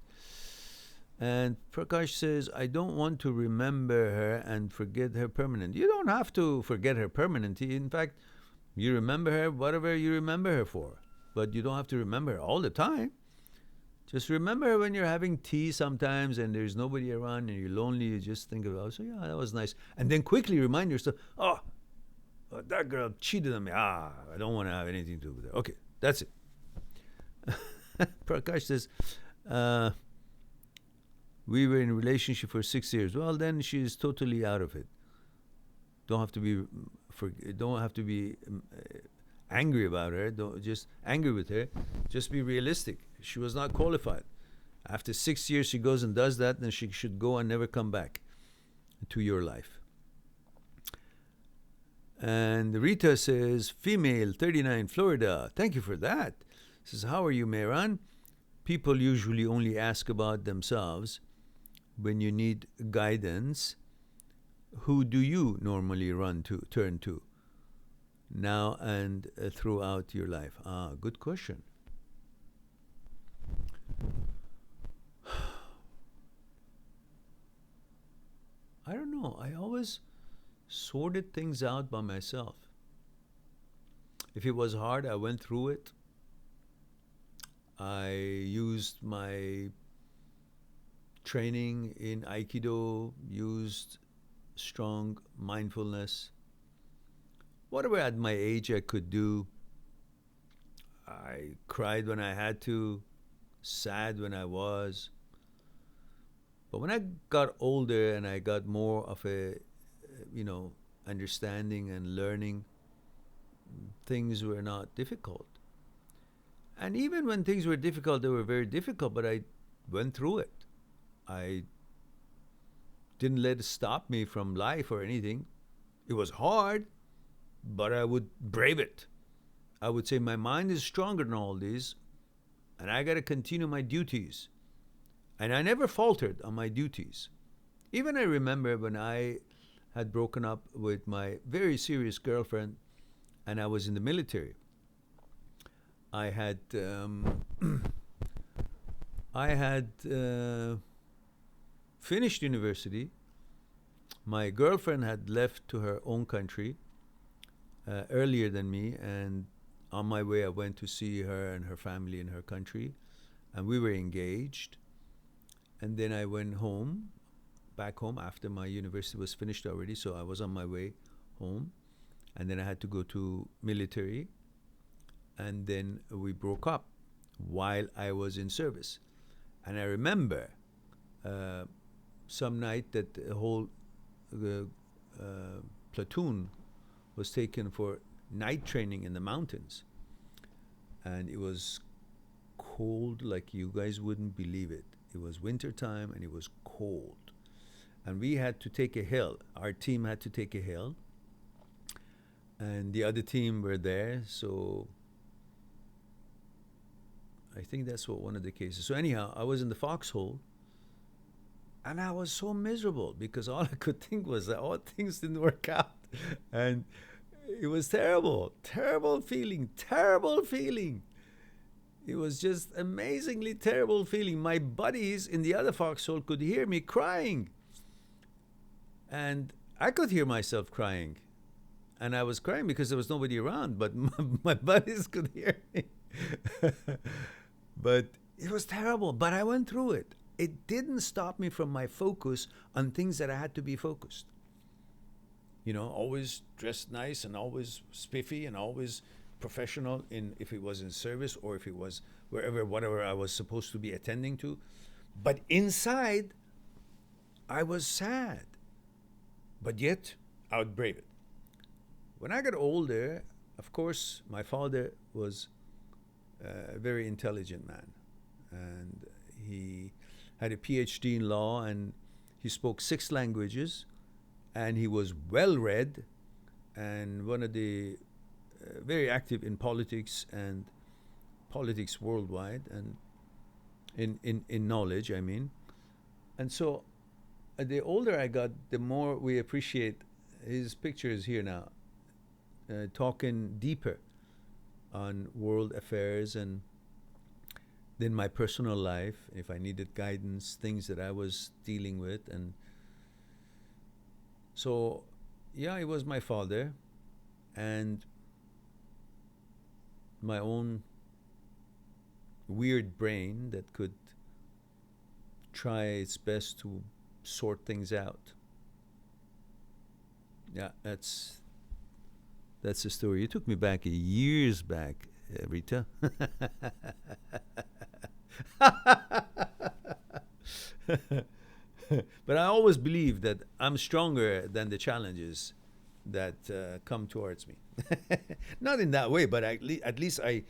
S1: And Prakash says, I don't want to remember her and forget her permanent. You don't have to forget her permanently. In fact, you remember her, whatever you remember her for. But you don't have to remember her all the time. Just remember her when you're having tea sometimes and there's nobody around and you're lonely. You just think of, so yeah, that was nice. And then quickly remind yourself, that girl cheated on me. I don't want to have anything to do with her. Okay, that's it. Prakash says, we were in a relationship for 6 years. Well, then she's totally out of it. Don't have to be angry about her. Don't just angry with her. Just be realistic. She was not qualified. After 6 years, she goes and does that, then she should go and never come back to your life. And Rita says, female, 39, Florida. Thank you for that. Says, how are you, Mehran? People usually only ask about themselves when you need guidance. Who do you normally turn to now and throughout your life? Good question. I don't know. I always sorted things out by myself. If it was hard, I went through it. I used my training in Aikido, used strong mindfulness. Whatever at my age I could do. I cried when I had to, sad when I was. But when I got older and I got more of a, understanding and learning, things were not difficult. And even when things were difficult, they were very difficult, but I went through it. I didn't let it stop me from life or anything. It was hard, but I would brave it. I would say my mind is stronger than all these, and I got to continue my duties. And I never faltered on my duties. Even I remember when I had broken up with my very serious girlfriend and I was in the military. I had finished university. My girlfriend had left to her own country earlier than me, and on my way I went to see her and her family in her country, and we were engaged. And then I went back home after my university was finished already, so I was on my way home. And then I had to go to military, and then we broke up while I was in service. And I remember some night that the whole platoon was taken for night training in the mountains. And it was cold like you guys wouldn't believe it. It was winter time and it was cold. And we had to take a hill. Our team had to take a hill. And the other team were there, so I think that's what one of the cases. So anyhow, I was in the foxhole, and I was so miserable because all I could think was that all things didn't work out. And it was terrible, terrible feeling. It was just amazingly terrible feeling. My buddies in the other foxhole could hear me crying. And I could hear myself crying. And I was crying because there was nobody around, but my buddies could hear me. But it was terrible, but I went through it. It didn't stop me from my focus on things that I had to be focused. Always dressed nice and always spiffy and always professional if it was in service or if it was whatever I was supposed to be attending to. But inside, I was sad. But yet, I would brave it. When I got older, of course, my father was a very intelligent man. And he had a PhD in law, and he spoke 6 languages, and he was well read. And one of the very active in politics and politics worldwide, and in knowledge, I mean. And so the older I got, the more we appreciate his pictures here now, talking deeper on world affairs and then my personal life, if I needed guidance, things that I was dealing with. And so, yeah, it was my father and my own weird brain that could try its best to sort things out. Yeah, that's the story. You took me back years back, Rita. But I always believe that I'm stronger than the challenges that come towards me. Not in that way, but at least I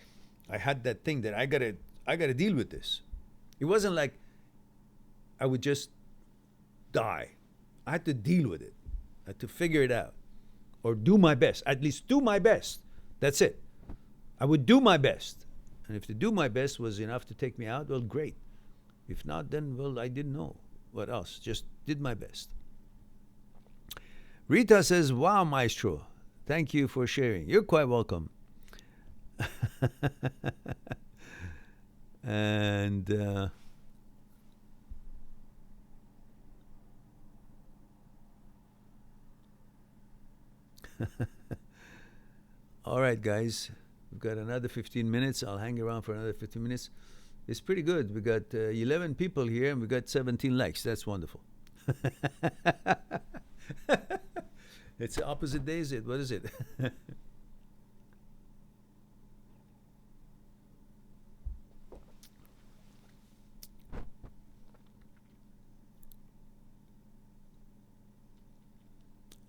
S1: had that thing that I gotta deal with this. It wasn't like I would just die. I had to deal with it. I had to figure it out, or do my best. At least do my best. That's it. I would do my best, and if to do my best was enough to take me out, well, great. If not, then well, I didn't know what else. Just did my best. Rita says, "Wow, Maestro, thank you for sharing." You're quite welcome. And all right, guys, we've got another 15 minutes. I'll hang around for another 15 minutes. It's pretty good. We got 11 people here and we got 17 likes. That's wonderful. It's the opposite day, is it? What is it?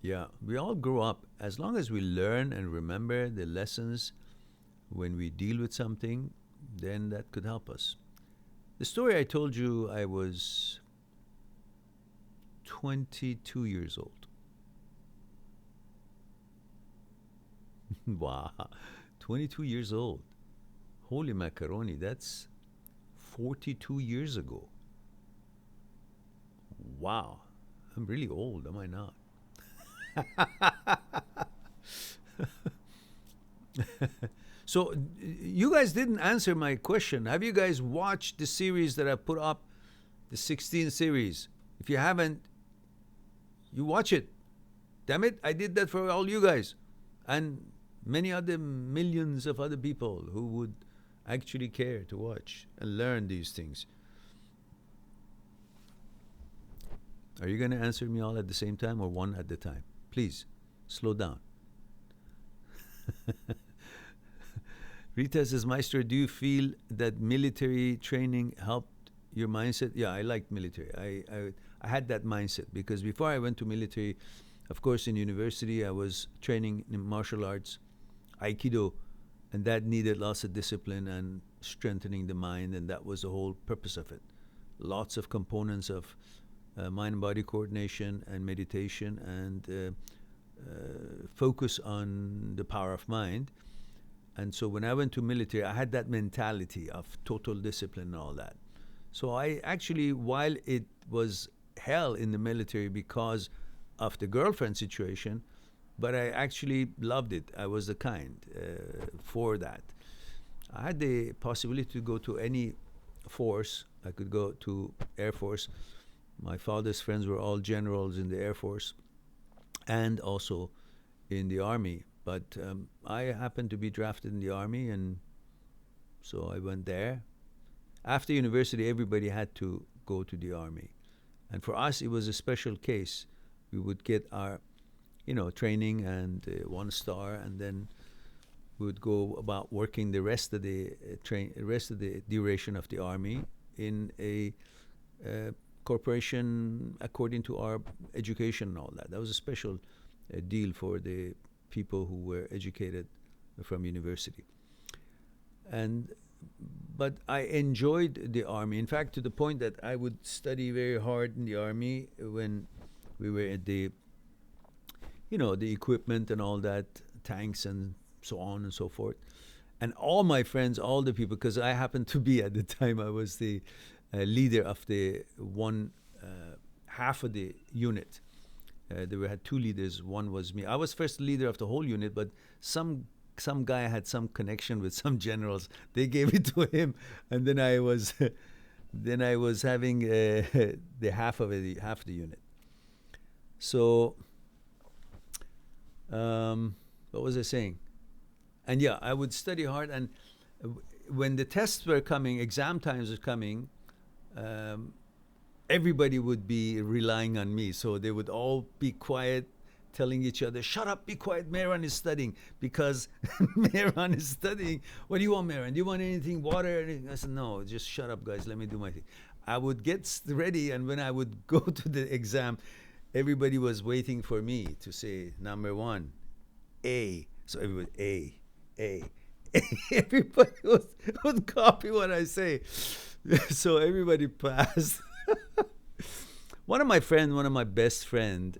S1: Yeah, we all grow up. As long as we learn and remember the lessons when we deal with something, then that could help us. The story I told you, I was 22 years old. Wow, 22 years old. Holy macaroni, that's 42 years ago. Wow, I'm really old, am I not? So you guys didn't answer my question. Have you guys watched the series that I put up, the 16 series? If you haven't, you watch it. Damn it, I did that for all you guys and many other millions of other people who would actually care to watch and learn these things. Are you going to answer me all at the same time or one at a time? Please, slow down. Rita says, Maestro, do you feel that military training helped your mindset? Yeah, I liked military. I had that mindset because before I went to military, of course, in university, I was training in martial arts, Aikido, and that needed lots of discipline and strengthening the mind, and that was the whole purpose of it. Lots of components of mind and body coordination and meditation and focus on the power of mind. And so when I went to military, I had that mentality of total discipline and all that. So I actually, while it was hell in the military because of the girlfriend situation, but I actually loved it. I was the kind for that. I had the possibility to go to any force. I could go to Air Force. My father's friends were all generals in the Air Force and also in the Army. But I happened to be drafted in the Army, and so I went there. After university, everybody had to go to the Army. And for us, it was a special case. We would get our, training and 1 star, and then we would go about working the rest of the duration of the Army in a corporation according to our education and all that. That was a special deal for the people who were educated from university. But I enjoyed the Army. In fact, to the point that I would study very hard in the Army when we were at the equipment and all that, tanks and so on and so forth. And all my friends, all the people, because I happened to be at the time, I was the leader of the one half of the unit. Had two leaders. One was me. I was first leader of the whole unit, but some guy had some connection with some generals. They gave it to him, and then I was having the half of the unit. So, what was I saying? And yeah, I would study hard. And when the tests were coming, exam times were coming, everybody would be relying on me. So they would all be quiet, telling each other, "Shut up, be quiet, Mehran is studying." Because Mehran is studying. "What do you want, Mehran? Do you want anything, water?" Anything? I said, "No, just shut up, guys. Let me do my thing." I would get ready, and when I would go to the exam, everybody was waiting for me to say, "Number one, A." So everybody, A. Everybody would copy what I say. So everybody passed. One of my best friend,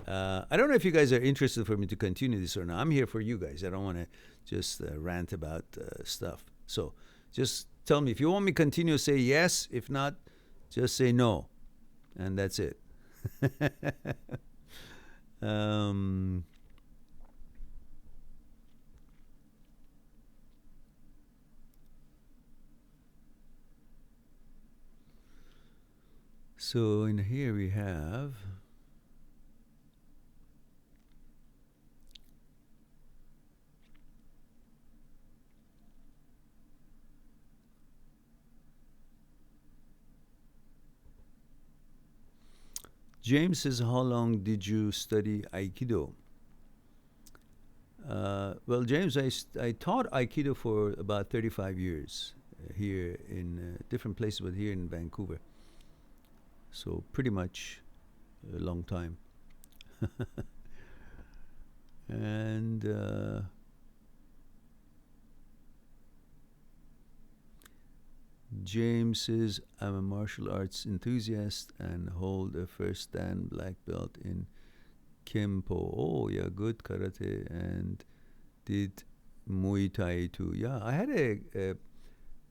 S1: I don't know if you guys are interested for me to continue this or not. I'm here for you guys. I don't want to just rant about stuff. So just tell me. If you want me to continue, say yes. If not, just say no. And that's it. So in here we have James says, "How long did you study Aikido?" Well, James, I taught Aikido for about 35 years here in different places, but here in Vancouver. So pretty much a long time. And James says, "I'm a martial arts enthusiast and hold a first dan black belt in Kempo." Oh, yeah, good karate, and did Muay Thai too. Yeah, I had a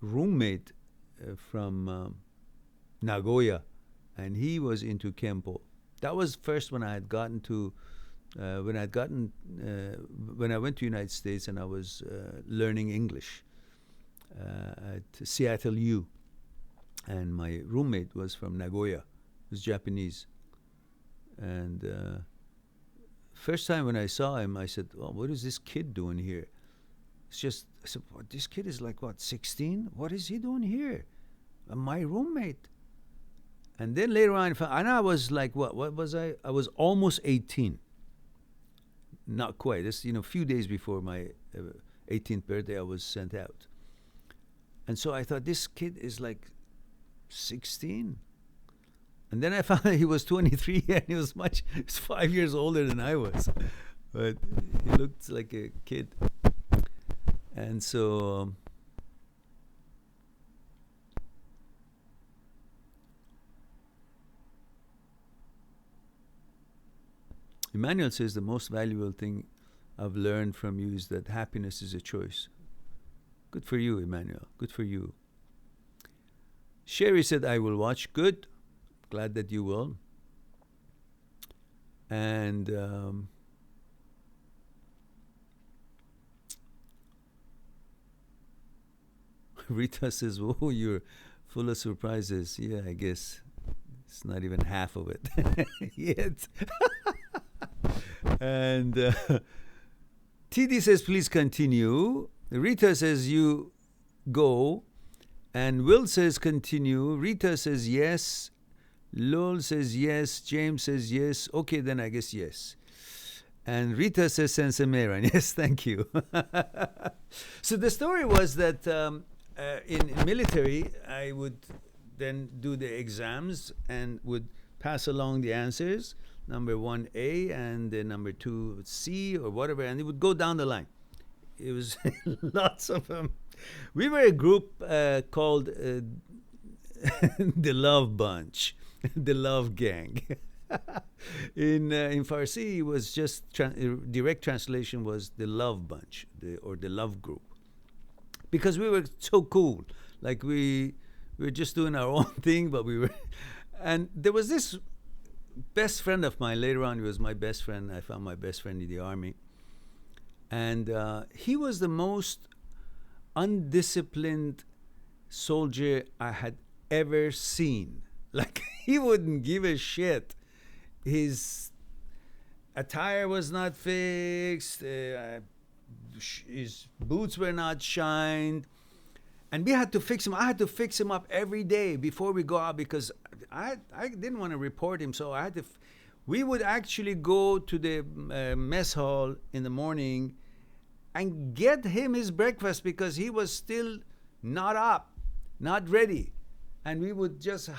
S1: roommate from Nagoya, and he was into Kempo. That was first when I had gotten to, when I went to United States and I was learning English at Seattle U. And my roommate was from Nagoya, he was Japanese. And first time when I saw him, I said, "Oh, what is this kid doing here?" It's just, I said, "What, this kid is like, what, 16? What is he doing here? My roommate." And then later on, and I was like, what was I? I was almost 18. Not quite. It's, a few days before my 18th birthday, I was sent out. And so I thought, this kid is like 16. And then I found out he was 23 and he was 5 years older than I was. But he looked like a kid. And so Emmanuel says, "The most valuable thing I've learned from you is that happiness is a choice." Good for you, Emmanuel. Good for you. Sherry said, "I will watch." Good. Glad that you will. And Rita says, "Oh, you're full of surprises." Yeah, I guess it's not even half of it yet. And TD says, "Please continue." Rita says, "You go." And Will says, "Continue." Rita says, "Yes." Lol says, "Yes." James says, "Yes." Okay, then I guess yes. And Rita says, "Sensei Mehran." Yes, thank you. So the story was that in military, I would then do the exams and would pass along the answers. Number 1A and then number 2 C or whatever, and it would go down the line. It was lots of them. We were a group called the Love Bunch, the Love Gang. In Farsi, it was just direct translation was the Love Bunch, or the Love Group, because we were so cool. Like we were just doing our own thing, but we were. And there was this best friend of mine. Later on, he was my best friend. I found my best friend in the army, and he was the most undisciplined soldier I had ever seen. Like, he wouldn't give a shit. His attire was not fixed. His boots were not shined, and we had to fix him. I had to fix him up every day before we go out, because I didn't want to report him. So I had to. We would actually go to the mess hall in the morning and get him his breakfast, because he was still not up, not ready, and we would just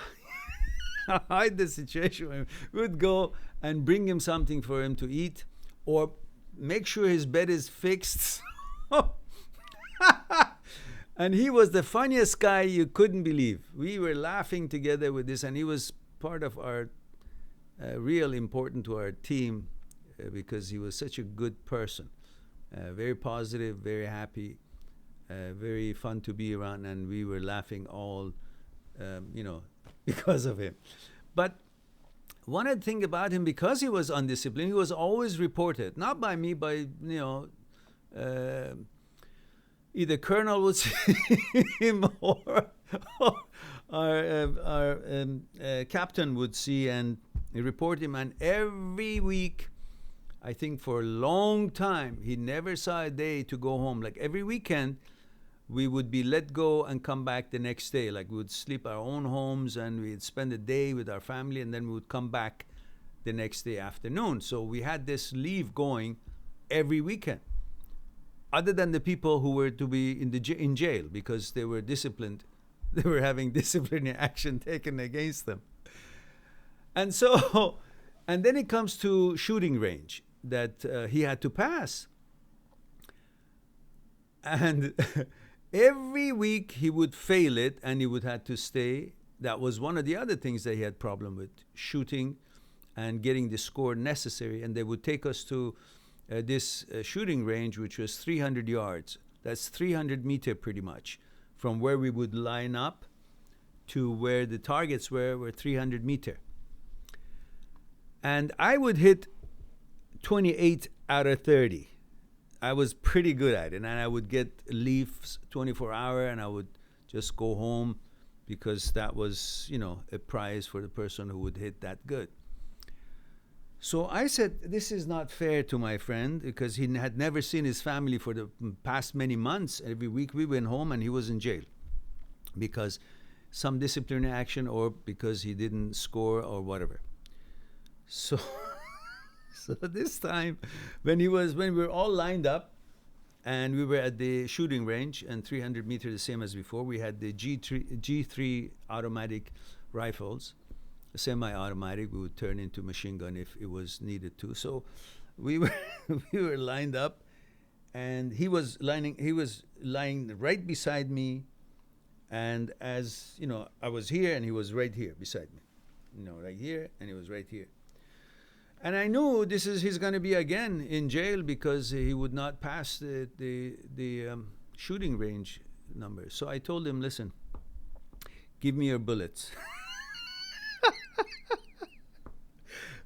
S1: hide the situation. We would go and bring him something for him to eat, or make sure his bed is fixed. And he was the funniest guy you couldn't believe. We were laughing together with this, and he was part of our real important to our team, because he was such a good person, very positive, very happy, very fun to be around, and we were laughing all, because of him. But one of the things about him, because he was undisciplined, he was always reported, not by me, by, either Colonel would see him, or our captain would see and report him. And every week, I think for a long time, he never saw a day to go home. Like, every weekend, we would be let go and come back the next day. Like, we would sleep our own homes, and we'd spend a day with our family, and then we would come back the next day afternoon. So we had this leave going every weekend, other than the people who were to be in jail, because they were disciplined. They were having disciplinary action taken against them. And so, and then it comes to shooting range that he had to pass. And every week he would fail it, and he would have to stay. That was one of the other things that he had problem with, shooting and getting the score necessary. And they would take us to this shooting range, which was 300 yards. That's 300 meter pretty much. From where we would line up to where the targets were 300 meter. And I would hit 28 out of 30. I was pretty good at it. And I would get leaves 24 hour, and I would just go home, because that was, a prize for the person who would hit that good. So I said, this is not fair to my friend, because he had never seen his family for the past many months. Every week we went home, and he was in jail because some disciplinary action, or because he didn't score, or whatever. So, so this time, when we were all lined up, and we were at the shooting range, and 300 meters, the same as before, we had the G3 automatic rifles. Semi-automatic, we would turn into machine gun if it was needed to. So we were lined up, and he was lying right beside me, and as I was here, and he was right here beside me, right here, and he was right here. And I knew he's going to be again in jail, because he would not pass the shooting range number. So I told him, listen, give me your bullets.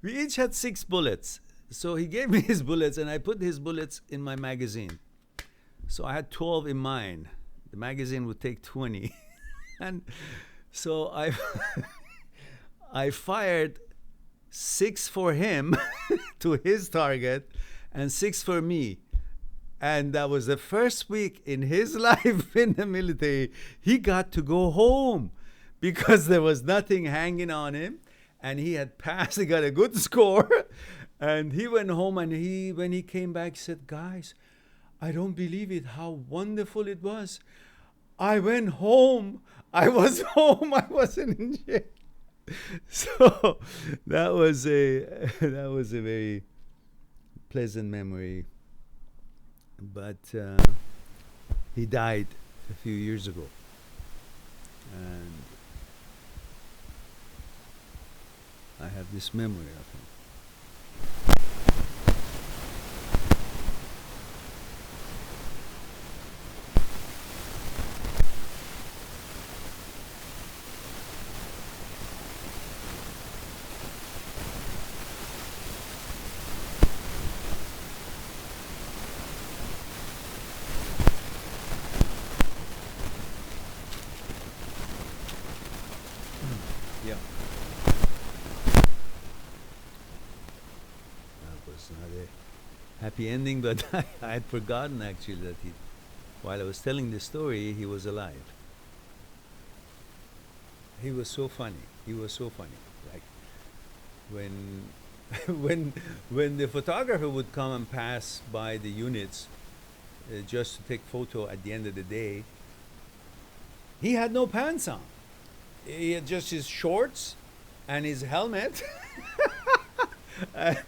S1: We each had 6 bullets. So he gave me his bullets, and I put his bullets in my magazine. So I had 12 in mine. The magazine would take 20. And so I fired 6 for him to his target, and 6 for me. And that was the first week in his life in the military. He got to go home, because there was nothing hanging on him. And he had passed, he got a good score. And he went home, and when he came back, he said, guys, I don't believe it, how wonderful it was. I went home. I was home. I wasn't in jail. So that was a very pleasant memory. But he died a few years ago. And I have this memory of him. Yeah. That was not a happy ending, but I had forgotten actually that while I was telling the story, he was alive. He was so funny. He was so funny. Like when, when the photographer would come and pass by the units just to take photo at the end of the day, he had no pants on. He had just his shorts and his helmet, and,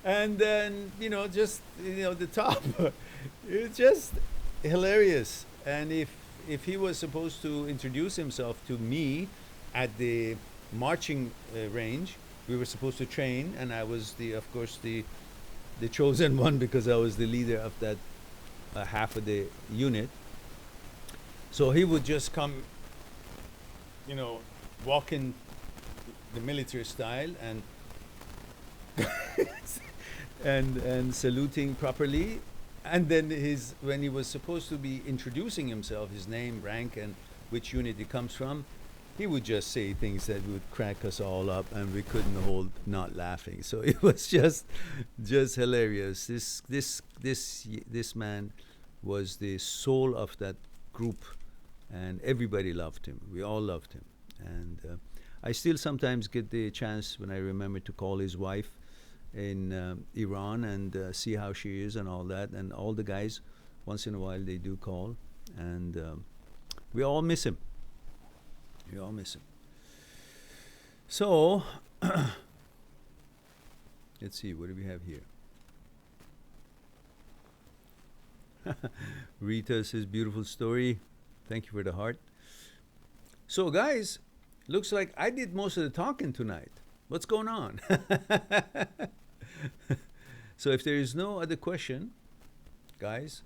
S1: and then just the top. It's just hilarious. And if he was supposed to introduce himself to me at the marching range, we were supposed to train, and I was of course the chosen one because I was the leader of that half of the unit. So he would just come, walk in the military style and and saluting properly, and then when he was supposed to be introducing himself, his name, rank, and which unit he comes from, he would just say things that would crack us all up, and we couldn't hold not laughing. So it was just hilarious. This man was the soul of that group, and everybody loved him. We all loved him, and I still sometimes get the chance when I remember to call his wife in Iran and see how she is and all that. And all the guys, once in a while, they do call, and we all miss him. We all miss him. So let's see, what do we have here? Rita says, beautiful story. Thank you for the heart. So guys, looks like I did most of the talking tonight. What's going on? So if there is no other question, guys,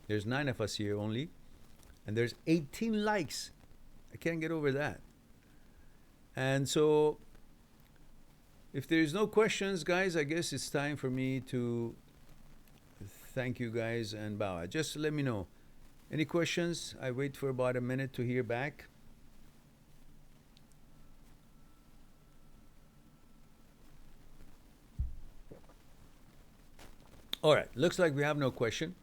S1: there's 9 of us here only, and there's 18 likes. I can't get over that. And so if there is no questions, guys, I guess it's time for me to thank you guys and bow. Just let me know. Any questions? I wait for about a minute to hear back. All right, looks like we have no question.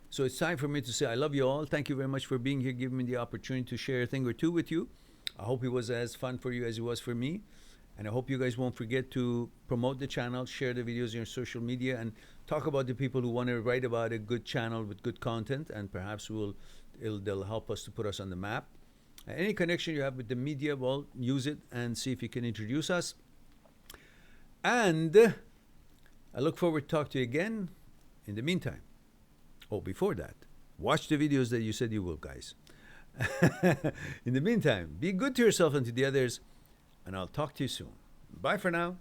S1: So it's time for me to say I love you all. Thank you very much for being here, giving me the opportunity to share a thing or two with you. I hope it was as fun for you as it was for me. And I hope you guys won't forget to promote the channel, share the videos on your social media, and talk about the people who want to write about a good channel with good content, and perhaps they'll help us to put us on the map. Any connection you have with the media, well, use it and see if you can introduce us. And I look forward to talk to you again. In the meantime, before that, watch the videos that you said you will, guys. In the meantime, be good to yourself and to the others, and I'll talk to you soon. Bye for now.